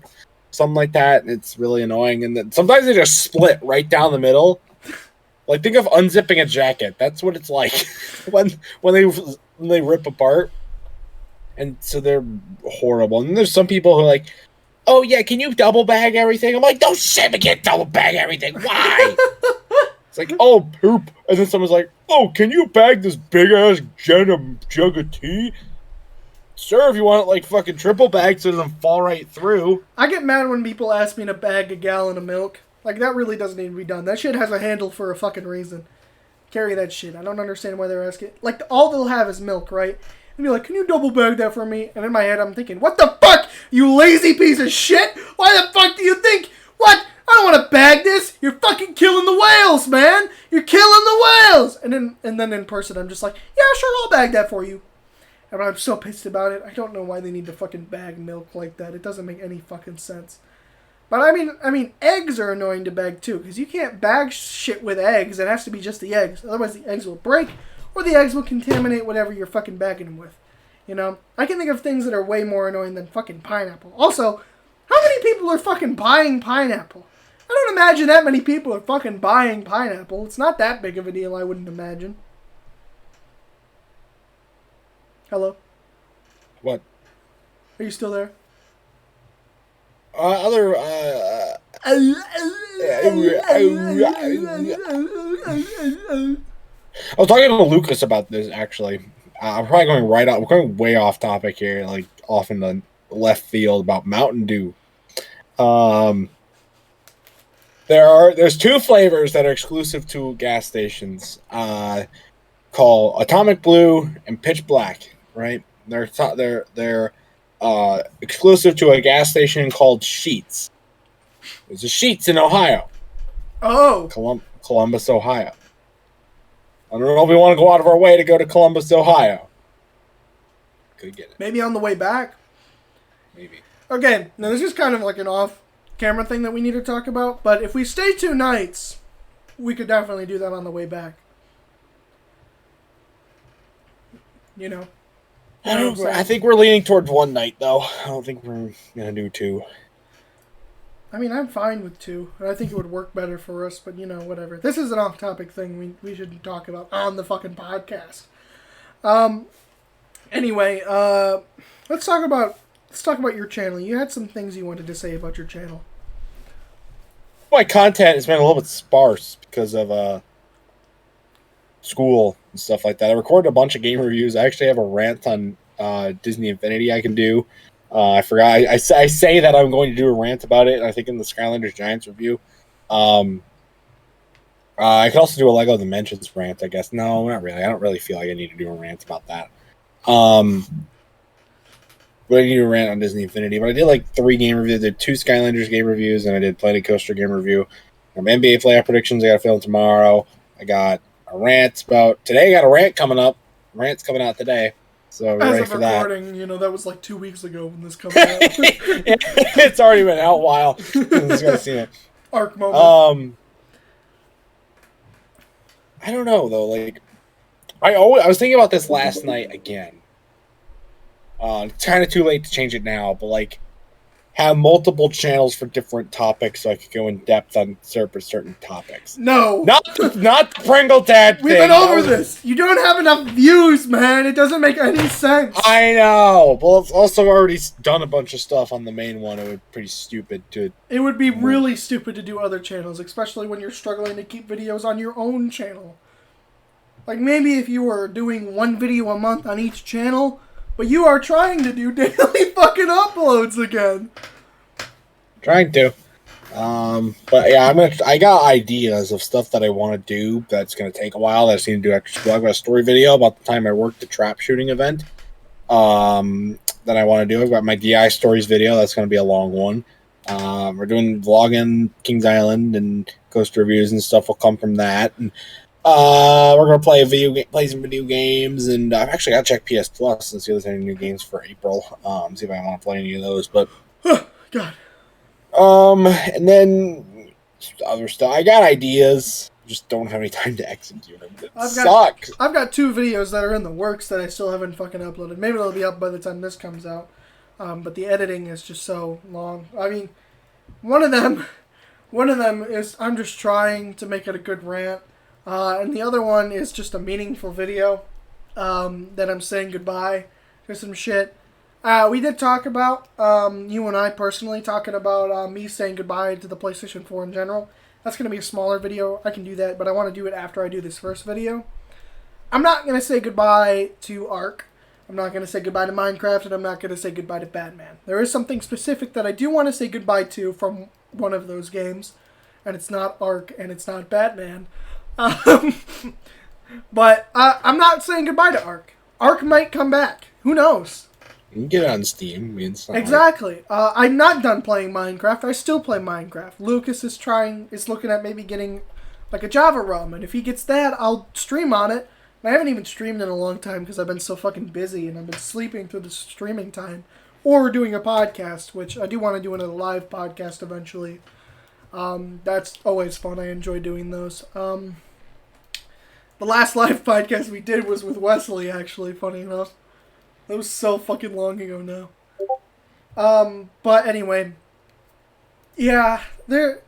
Something like that. And it's really annoying. And then sometimes they just split right down the middle. Like think of unzipping a jacket. That's what it's like when they rip apart. And so they're horrible. And there's some people who are like, oh yeah, can you double bag everything? I'm like, no shit, we can't double bag everything. Why? It's like, oh, poop. And then someone's like, oh, can you bag this big-ass jug of tea? Sure, if you want it, like, fucking triple bag so it doesn't fall right through. I get mad when people ask me to bag a gallon of milk. Like, that really doesn't need to be done. That shit has a handle for a fucking reason. Carry that shit. I don't understand why they're asking. Like, all they'll have is milk, right? And be like, can you double bag that for me? And in my head, I'm thinking, what the fuck, you lazy piece of shit? Why the fuck do you think? What? I don't want to bag this. You're fucking killing the whales, man. You're killing the whales. And then in person, I'm just like, yeah, sure, I'll bag that for you. And I'm so pissed about it. I don't know why they need to fucking bag milk like that. It doesn't make any fucking sense. But I mean, eggs are annoying to bag too, because you can't bag shit with eggs. It has to be just the eggs. Otherwise, the eggs will break, or the eggs will contaminate whatever you're fucking bagging them with. You know? I can think of things that are way more annoying than fucking pineapple. Also, how many people are fucking buying pineapple? I don't imagine that many people are fucking buying pineapple. It's not that big of a deal, I wouldn't imagine. Hello? What? Are you still there? I was talking to Lucas about this, actually. I'm probably we're going way off topic here, like off in the left field about Mountain Dew. There's 2 flavors that are exclusive to gas stations, called Atomic Blue and Pitch Black, right? They're exclusive to a gas station called Sheetz. There's a Sheetz in Ohio. Oh. Columbus, Ohio. I don't know if we want to go out of our way to go to Columbus, Ohio. Could get it. Maybe on the way back. Maybe. Okay, now this is kind of like an off-camera thing that we need to talk about, but if we stay 2 nights, we could definitely do that on the way back. You know? I think we're leaning towards 1 night, though. I don't think we're going to do 2. I mean, I'm fine with 2. I think it would work better for us, but, you know, whatever. This is an off-topic thing we should talk about on the fucking podcast. Anyway, let's talk about your channel. You had some things you wanted to say about your channel. My content has been a little bit sparse because of school and stuff like that. I recorded a bunch of game reviews. I actually have a rant on Disney Infinity I can do. I forgot. I say that I'm going to do a rant about it, I think in the Skylanders Giants review. I could also do a Lego Dimensions rant, I guess. No, not really. I don't really feel like I need to do a rant about that. But I need to rant on Disney Infinity. But I did like 3 game reviews. I did 2 Skylanders game reviews, and I did Planet Coaster game review. NBA playoff predictions I got to film tomorrow. I got a rant about today. I got a rant coming up. Rant's coming out today. So we're ready for that. You know, that was like 2 weeks ago when this comes out. It's already been out a while. Just gotta see it. Arc moment. I don't know though. Like, I was thinking about this last night again. It's kind of too late to change it now, but like, have multiple channels for different topics so I could go in depth on certain topics. No, not the Pringle Dad thing. We've been over this. You don't have enough views, man. It doesn't make any sense. I know. Well, I've also already done a bunch of stuff on the main one. It would be pretty stupid to. It would be really stupid to do other channels, especially when you're struggling to keep videos on your own channel. Like maybe if you were doing 1 video a month on each channel. But you are trying to do daily fucking uploads again. Trying to. But yeah, I got ideas of stuff that I want to do that's going to take a while. That I just need to do extra school. I've got a story video about the time I worked the trap shooting event that I want to do. I've got my DI stories video. That's going to be a long one. We're doing vlogging Kings Island and Coast reviews and stuff will come from that. And we're gonna play some video games, and I've actually got to check PS Plus and see if there's any new games for April. See if I want to play any of those. But God. And then other stuff. I got ideas, just don't have any time to execute them. I've got 2 videos that are in the works that I still haven't fucking uploaded. Maybe they'll be up by the time this comes out. But the editing is just so long. I mean, one of them is I'm just trying to make it a good rant. And the other one is just a meaningful video that I'm saying goodbye to some shit. We did talk about, you and I personally talking about me saying goodbye to the PlayStation 4 in general. That's going to be a smaller video. I can do that, but I want to do it after I do this first video. I'm not going to say goodbye to Ark. I'm not going to say goodbye to Minecraft, and I'm not going to say goodbye to Batman. There is something specific that I do want to say goodbye to from one of those games, and it's not Ark, and it's not Batman. But I'm not saying goodbye to Ark. Ark might come back. Who knows? You can get it on Steam. I mean, exactly. I'm not done playing Minecraft. I still play Minecraft. Lucas is looking at maybe getting like a Java ROM, and if he gets that, I'll stream on it. And I haven't even streamed in a long time because I've been so fucking busy, and I've been sleeping through the streaming time, or doing a podcast, which I do want to do another live podcast eventually. That's always fun. I enjoy doing those. The last live podcast we did was with Wesley, actually, funny enough. That was so fucking long ago now. But anyway, yeah, there's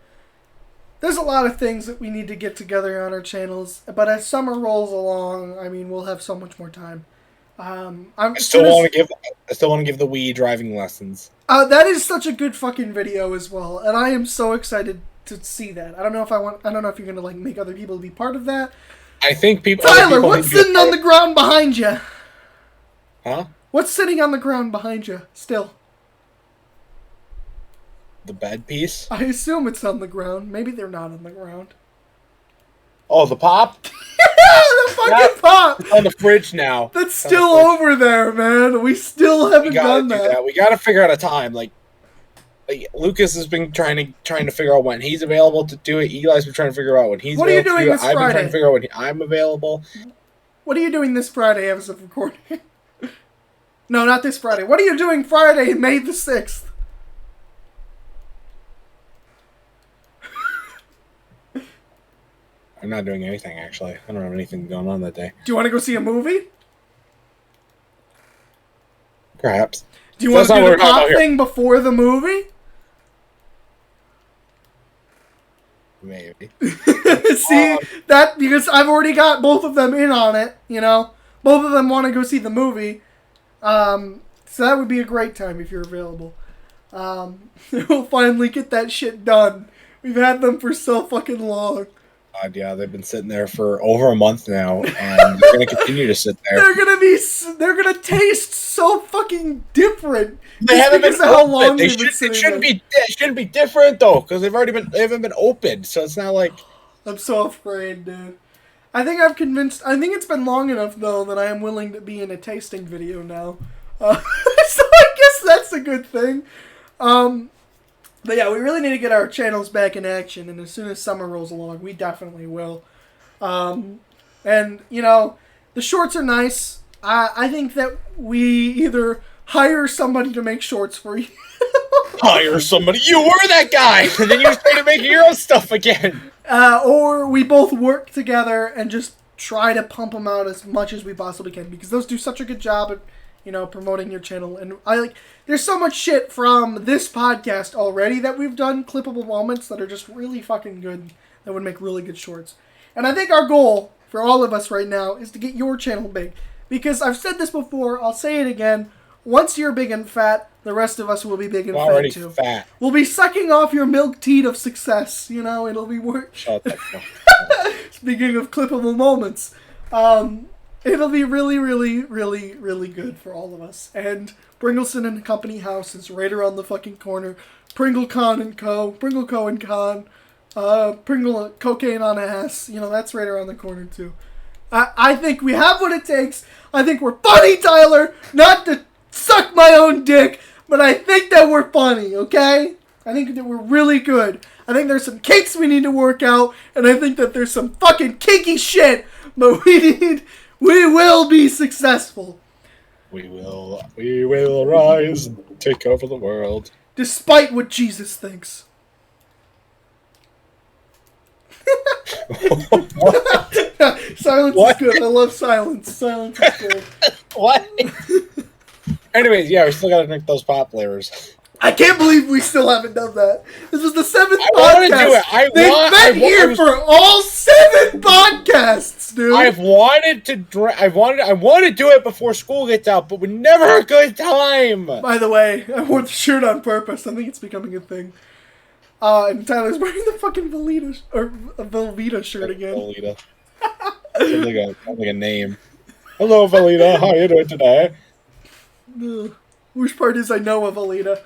a lot of things that we need to get together on our channels, but as summer rolls along, I mean, we'll have so much more time. I still want to give the Wii driving lessons. That is such a good fucking video as well, and I am so excited to see that. I don't know if you're gonna like make other people be part of that. I think people. Tyler, what's sitting on the ground behind you? Huh? What's sitting on the ground behind you still? The bed piece? I assume it's on the ground. Maybe they're not on the ground. Oh, the pop? The fucking pop! It's on the fridge now. That's still over there, man. We still haven't done that. We gotta figure out a time. Like, Lucas has been trying to figure out when he's available to do it. Eli's been trying to figure out when he's What are you available doing to do this it. I've been trying Friday? to figure out when I'm available. What are you doing this Friday as of recording? No, not this Friday. What are you doing Friday, May the 6th? I'm not doing anything, actually. I don't have anything going on that day. Do you want to go see a movie? Perhaps. Do you want to do the pop thing before the movie? Maybe. See, that, because I've already got both of them in on it, you know? Both of them want to go see the movie. So that would be a great time if you're available. We'll finally get that shit done. We've had them for so fucking long. God, yeah, they've been sitting there for over a month now, and they're going to continue to sit there. They're gonna taste so fucking different. They haven't been how long they've been sitting there. It shouldn't be different though, because they haven't been opened, so it's not like. I'm so afraid, dude. I think it's been long enough though that I am willing to be in a tasting video now. So I guess that's a good thing. But yeah, we really need to get our channels back in action, and as soon as summer rolls along, we definitely will. And, you know, the shorts are nice. I think that we either hire somebody to make shorts for you. Hire somebody? You were that guy! And then you started making your own stuff again. Or we both work together and just try to pump them out as much as we possibly can, because those do such a good job at, you know, promoting your channel. And there's so much shit from this podcast already that we've done, clippable moments that are just really fucking good, that would make really good shorts. And I think our goal for all of us right now is to get your channel big. Because I've said this before, I'll say it again, once you're big and fat, the rest of us will be big and fat too. Fat. We'll be sucking off your milk teat of success, you know, it'll be work. Shut the fuck up. Speaking of clippable moments, it'll be really, really, really, really good for all of us. And Bringleson and Company House is right around the fucking corner. Pringle Co. and Con, Pringle Cocaine on Ass, you know, that's right around the corner too. I think we have what it takes. I think we're funny, Tyler. Not to suck my own dick, but I think that we're funny, okay? I think that we're really good. I think there's some kinks we need to work out, and I think that there's some fucking kinky shit, but we will be successful. We will rise and take over the world. Despite what Jesus thinks. Silence is good. I love silence. Silence is good. What? Anyways, yeah, we still gotta drink those pop flavors. I can't believe we still haven't done that. This was the 7th podcast. They've been here for all 7 podcasts, dude. I wanted to do it before school gets out, but we never had a good time. By the way, I wore the shirt on purpose. I think it's becoming a thing. And Tyler's wearing the fucking Velveeta shirt again. Velveeta. Sounds like a name. Hello, Velveeta. How are you doing today? The worst part is I know of Alita.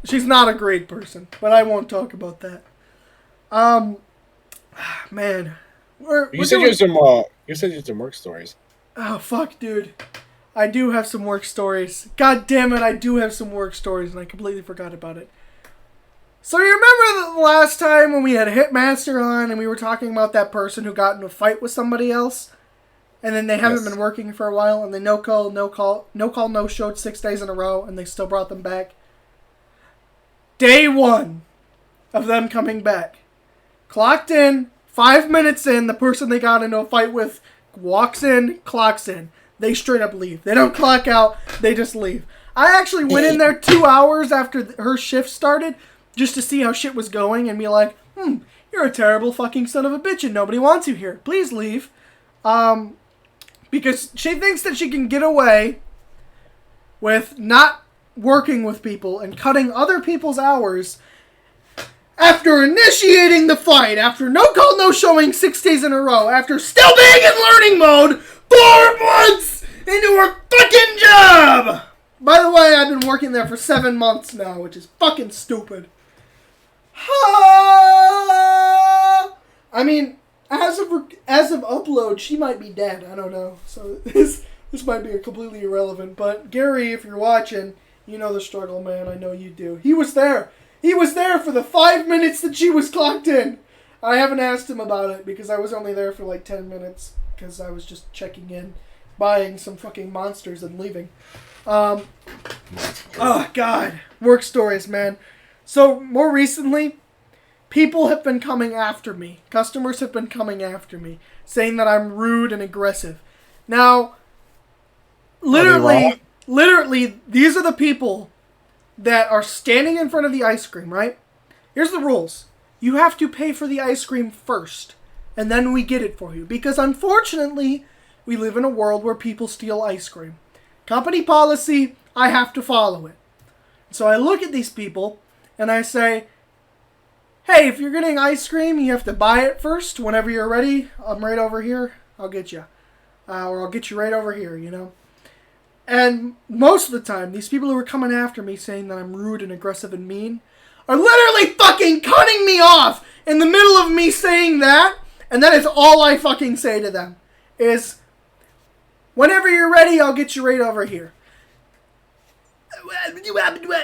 She's not a great person, but I won't talk about that. Man, you said you had some work stories. Oh fuck, dude. I do have some work stories. God damn it, I do have some work stories, and I completely forgot about it. So you remember the last time when we had Hitmaster on, and we were talking about that person who got in a fight with somebody else? And then they haven't been working for a while, and they no showed 6 days in a row, and they still brought them back. Day 1 of them coming back. Clocked in, 5 minutes in, the person they got into a fight with walks in, clocks in. They straight up leave. They don't clock out, they just leave. I actually went in there 2 hours after her shift started, just to see how shit was going, and be like, you're a terrible fucking son of a bitch, and nobody wants you here. Please leave. Because she thinks that she can get away with not working with people and cutting other people's hours after initiating the fight, after no call, no showing 6 days in a row, after still being in learning mode 4 months into her fucking job! By the way, I've been working there for 7 months now, which is fucking stupid. I mean, as of upload, she might be dead. I don't know. So this This might be completely irrelevant, but Gary, if you're watching, you know the struggle, man. I know you do. He was there. He was there for the 5 minutes that she was clocked in. I haven't asked him about it because I was only there for like 10 minutes because I was just checking in, buying some fucking monsters and leaving. Oh, God. Work stories, man. So, more recently, people have been coming after me. Customers have been coming after me, saying that I'm rude and aggressive. Now, literally, these are the people that are standing in front of the ice cream, right? Here's the rules. You have to pay for the ice cream first, and then we get it for you. Because, unfortunately, we live in a world where people steal ice cream. Company policy, I have to follow it. So I look at these people, and I say, hey, if you're getting ice cream, you have to buy it first. Whenever you're ready, I'm right over here. I'll get you. Or I'll get you right over here, you know. And most of the time, these people who are coming after me saying that I'm rude and aggressive and mean are literally fucking cutting me off in the middle of me saying that. And that is all I fucking say to them. Is, whenever you're ready, I'll get you right over here.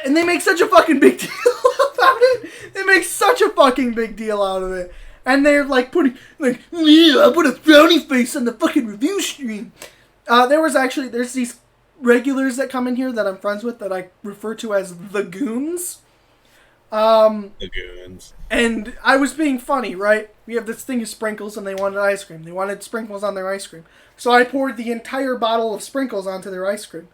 And they make such a fucking big deal about it. They make such a fucking big deal out of it. And they're like putting, like, yeah, I put a frowny face on the fucking review stream. There's these regulars that come in here that I'm friends with that I refer to as the goons. The goons. And I was being funny, right? We have this thing of sprinkles and they wanted ice cream. They wanted sprinkles on their ice cream. So I poured the entire bottle of sprinkles onto their ice cream.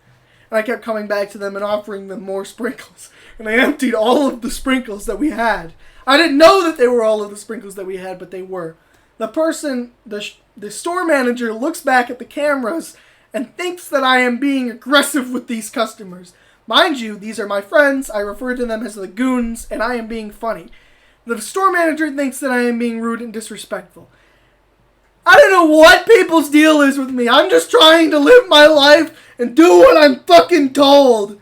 And I kept coming back to them and offering them more sprinkles. And I emptied all of the sprinkles that we had. I didn't know that they were all of the sprinkles that we had, but they were. The person, the store manager looks back at the cameras and thinks that I am being aggressive with these customers. Mind you, these are my friends. I refer to them as the goons, and I am being funny. The store manager thinks that I am being rude and disrespectful. I don't know what people's deal is with me. I'm just trying to live my life and do what I'm fucking told.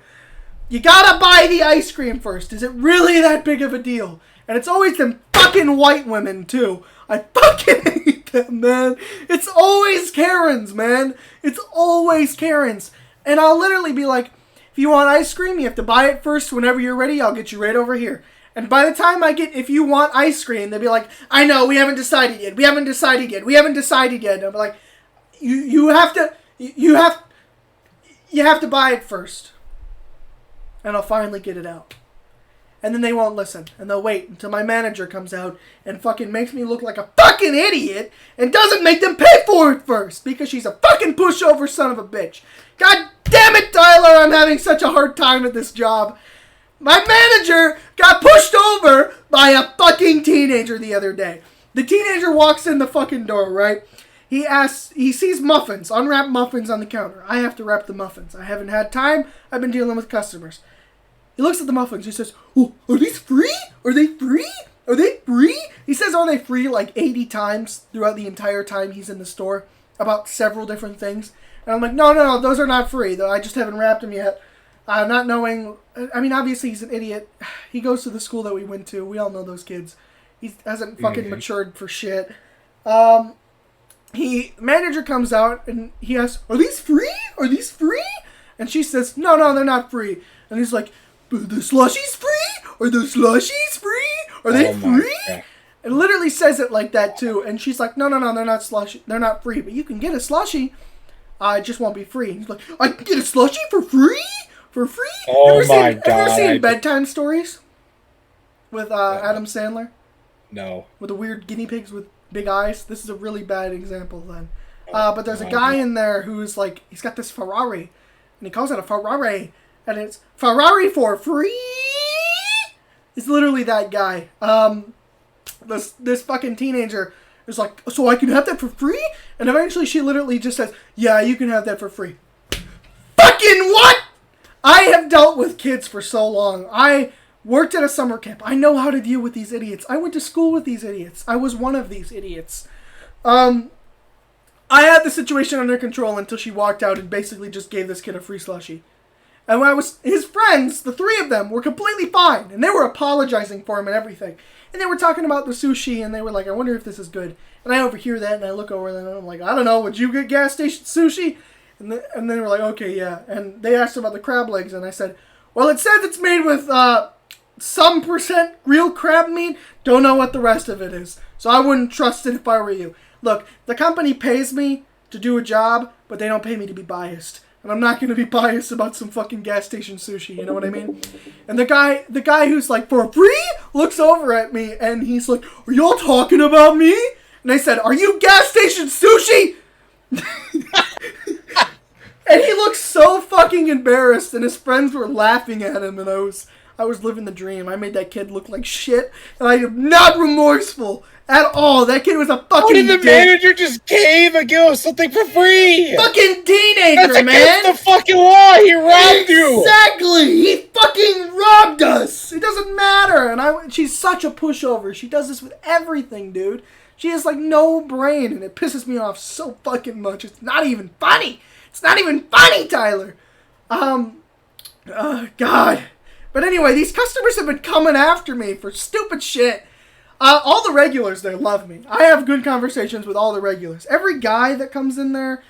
You gotta buy the ice cream first. Is it really that big of a deal? And it's always them fucking white women, too. I fucking hate them, man. It's always Karens, man. It's always Karens. And I'll literally be like, if you want ice cream, you have to buy it first. Whenever you're ready, I'll get you right over here. And by the time if you want ice cream, they'll be like, I know, we haven't decided yet. We haven't decided yet. We haven't decided yet. And I'll be like, you have to buy it first. And I'll finally get it out. And then they won't listen. And they'll wait until my manager comes out and fucking makes me look like a fucking idiot and doesn't make them pay for it first because she's a fucking pushover son of a bitch. God damn it, Tyler, I'm having such a hard time at this job. My manager got pushed over by a fucking teenager the other day. The teenager walks in the fucking door, right? He sees muffins, unwrapped muffins on the counter. I have to wrap the muffins. I haven't had time. I've been dealing with customers. He looks at the muffins. He says, oh, are these free? Are they free? Are they free? He says, are they free like 80 times throughout the entire time he's in the store about several different things. And I'm like, no, those are not free. Though I just haven't wrapped them yet. Not knowing, I mean, obviously he's an idiot. He goes to the school that we went to. We all know those kids. He hasn't fucking matured for shit. Manager comes out and he asks, are these free? Are these free? And she says, no, they're not free. And he's like, but the slushies free? Are the slushies free? Are they free? God. And literally says it like that too. And she's like, no, they're not slushy. They're not free. But you can get a slushie. It just won't be free. And he's like, I can get a slushie for free? For free? Oh my God. Have you ever seen Bedtime Stories? With Adam Sandler? No. With the weird guinea pigs with big eyes? This is a really bad example then. But there's a guy in there who's like, he's got this Ferrari. And he calls it a Ferrari. And it's Ferrari for free? It's literally that guy. This fucking teenager is like, so I can have that for free? And eventually she literally just says, yeah, you can have that for free. Fucking what? I have dealt with kids for so long. I worked at a summer camp. I know how to deal with these idiots. I went to school with these idiots. I was one of these idiots. I had the situation under control until she walked out and basically just gave this kid a free slushie. And when his friends, the three of them, were completely fine. And they were apologizing for him and everything. And they were talking about the sushi, and they were like, I wonder if this is good. And I overhear that, and I look over them, and I'm like, I don't know, would you get gas station sushi? And And they were like, okay, yeah. And they asked about the crab legs, and I said, well, it says it's made with some percent real crab meat. Don't know what the rest of it is. So I wouldn't trust it if I were you. Look, the company pays me to do a job, but they don't pay me to be biased. And I'm not going to be biased about some fucking gas station sushi, you know what I mean? And the guy who's like, for free, looks over at me, and he's like, are y'all talking about me? And I said, are you gas station sushi? And he looked so fucking embarrassed, and his friends were laughing at him, and I was living the dream. I made that kid look like shit, and I am not remorseful at all. That kid was a fucking How did the dick. manager just cave and give us something for free? Fucking teenager, That's man! against the fucking law! He robbed you! Exactly! He fucking robbed us! It doesn't matter! And she's such a pushover. She does this with everything, dude. She has, like, no brain, and it pisses me off so fucking much. It's not even funny! It's not even funny, Tyler! God. But anyway, these customers have been coming after me for stupid shit. All the regulars there love me. I have good conversations with all the regulars. Every guy that comes in there,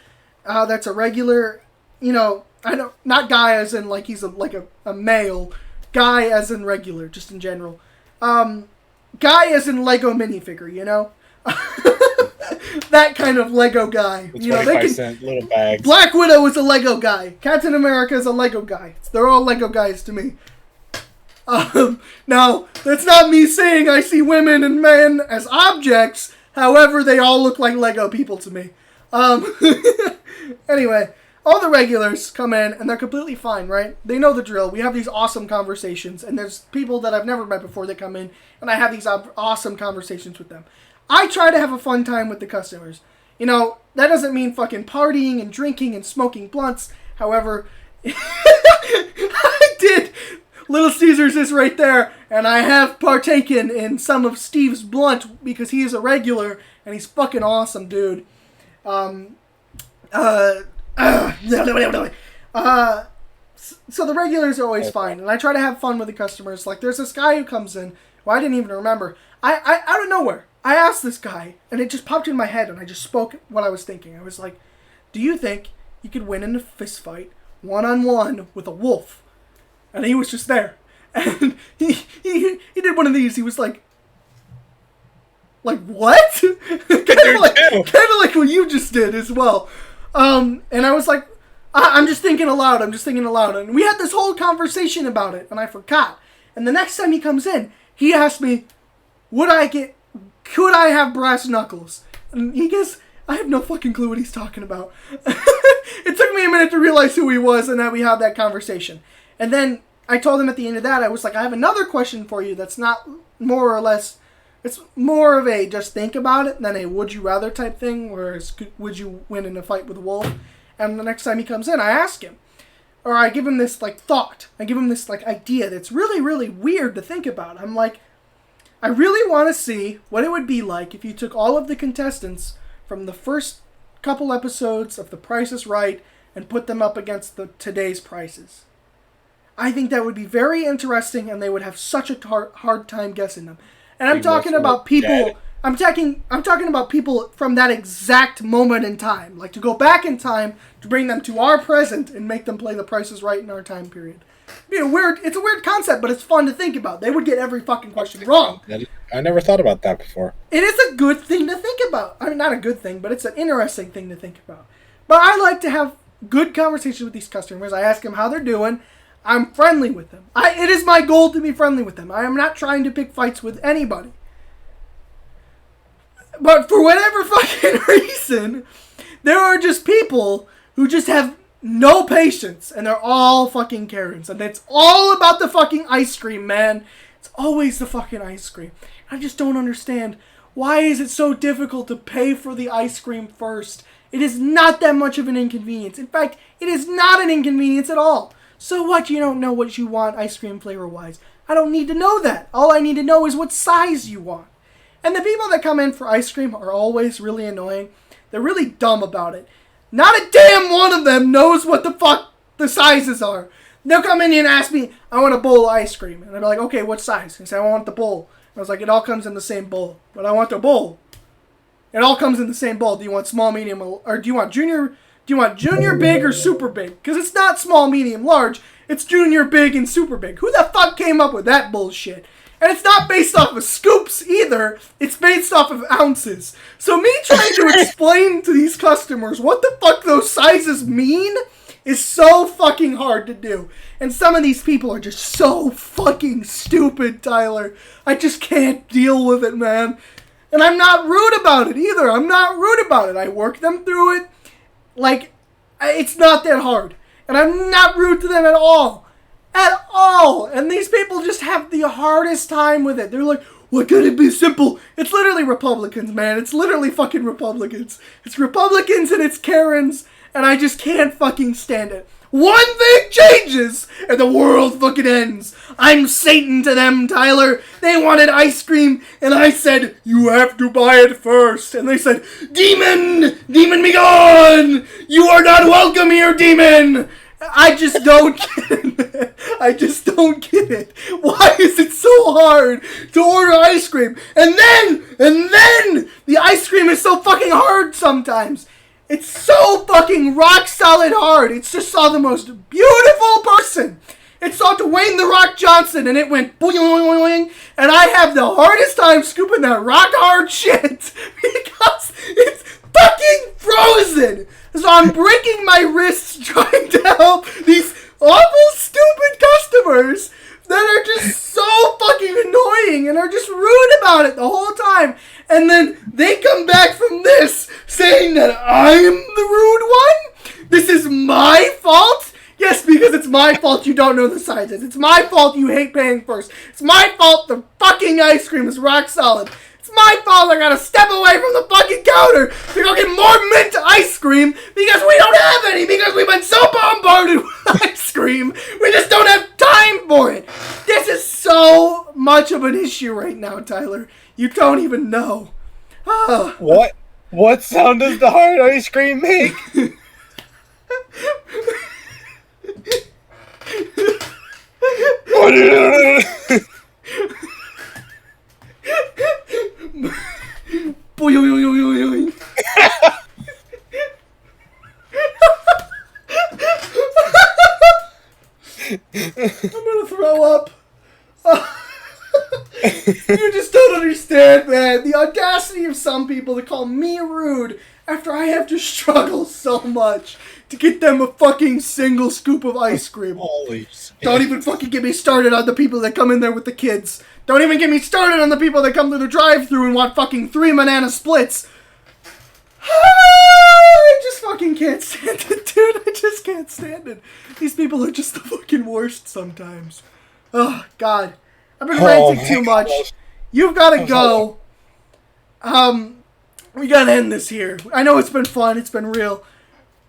that's a regular, you know, I don't, not guy as in like he's a male, guy as in regular, just in general. Guy as in Lego minifigure, you know? That kind of Lego guy. The you know, 25-cent little bags. Black Widow is a Lego guy. Captain America is a Lego guy. They're all Lego guys to me. Now, that's not me saying I see women and men as objects. However, they all look like Lego people to me. Anyway, all the regulars come in and they're completely fine, right? They know the drill. We have these awesome conversations, and there's people that I've never met before that come in, and I have these awesome conversations with them. I try to have a fun time with the customers. You know, that doesn't mean fucking partying and drinking and smoking blunts. However, I did. Little Caesars is right there, and I have partaken in some of Steve's blunt because he is a regular, and he's fucking awesome, dude. So the regulars are always fine, and I try to have fun with the customers. Like, there's this guy who comes in, who I didn't even remember. I out of nowhere, I asked this guy, and it just popped in my head, and I just spoke what I was thinking. I was like, do you think you could win in a fist fight, one-on-one, with a wolf? And he was just there. And he did one of these. He was like what? kind of like what you just did as well. And I was like, I'm just thinking aloud. And we had this whole conversation about it, and I forgot. And the next time he comes in, he asked me, could I have brass knuckles? And he goes, I have no fucking clue what he's talking about. It took me a minute to realize who he was and that we had that conversation. And then I told him at the end of that, I was like, I have another question for you that's not more or less, it's more of a just think about it than a would you rather type thing, whereas would you win in a fight with a wolf? And the next time he comes in, I ask him, or I give him this like thought, I give him this like idea that's really, really weird to think about. I'm like, I really want to see what it would be like if you took all of the contestants from the first couple episodes of The Price is Right and put them up against today's prices. I think that would be very interesting, and they would have such a hard time guessing them. And I'm talking about people. I'm talking about people from that exact moment in time, like to go back in time to bring them to our present and make them play The Price is Right in our time period. It's a weird concept, but it's fun to think about. They would get every fucking question wrong. I never thought about that before. It is a good thing to think about. I mean, not a good thing, but it's an interesting thing to think about. But I like to have good conversations with these customers. I ask them how they're doing. I'm friendly with them. It is my goal to be friendly with them. I am not trying to pick fights with anybody. But for whatever fucking reason, there are just people who just have no patience, and they're all fucking Karens. And it's all about the fucking ice cream, man. It's always the fucking ice cream. I just don't understand. Why is it so difficult to pay for the ice cream first? It is not that much of an inconvenience. In fact, it is not an inconvenience at all. So what? You don't know what you want ice cream flavor-wise. I don't need to know that. All I need to know is what size you want. And the people that come in for ice cream are always really annoying. They're really dumb about it. Not a damn one of them knows what the fuck the sizes are. They'll come in and ask me, I want a bowl of ice cream. And I'll be like, okay, what size? They say, I want the bowl. I was like, it all comes in the same bowl. But I want the bowl. It all comes in the same bowl. Do you want small, medium, or do you want junior, Do you want junior big or super big? Because it's not small, medium, large. It's junior big and super big. Who the fuck came up with that bullshit? And it's not based off of scoops either. It's based off of ounces. So me trying to explain to these customers what the fuck those sizes mean is so fucking hard to do. And some of these people are just so fucking stupid, Tyler. I just can't deal with it, man. And I'm not rude about it either. I'm not rude about it. I work them through it. Like, it's not that hard. And I'm not rude to them at all. At all. And these people just have the hardest time with it. They're like, why can't it be simple? It's literally Republicans, man. It's literally fucking Republicans. It's Republicans and it's Karens. And I just can't fucking stand it. One thing changes and the world fucking ends. I'm Satan to them, Tyler. They wanted ice cream and I said, you have to buy it first. And they said, demon! Demon be gone! You are not welcome here, demon! I just don't get it. I just don't get it. Why is it so hard to order ice cream? And then the ice cream is so fucking hard sometimes. It's so fucking rock solid hard. It's just saw the most beautiful person. It saw Dwayne The Rock Johnson and it went boing, and I have the hardest time scooping that rock hard shit because it's fucking frozen. So I'm breaking my wrists trying to help these awful stupid customers that are just so fucking annoying and are just rude about it the whole time. And then they come back from this saying that I'm the rude one? This is my fault? Yes, because it's my fault you don't know the sizes. It's my fault you hate paying first. It's my fault the fucking ice cream is rock solid. It's my fault I gotta step away from the fucking counter to go get more mint ice cream because we don't have any, because we've been so bombarded with ice cream, we just don't have time for it. This is so much of an issue right now, Tyler. You don't even know. What sound does the hard ice cream make? I'm gonna throw up. You just don't understand, man. The audacity of some people to call me rude after I have to struggle so much to get them a fucking single scoop of ice cream. Holy shit. Don't even fucking get me started on the people that come in there with the kids. Don't even get me started on the people that come through the drive-thru and want fucking 3 banana splits. I just fucking can't stand it, dude. I just can't stand it. These people are just the fucking worst sometimes. Oh, God. I've been ranting too much. You've got to go. We got to end this here. I know it's been fun. It's been real.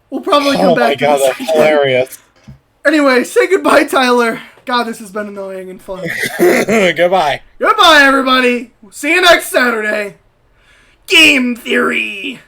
We'll probably come back to this. Oh my god, that's hilarious. Anyway, say goodbye, Tyler. God, this has been annoying and fun. Goodbye. Goodbye, everybody. See you next Saturday. Game Theory.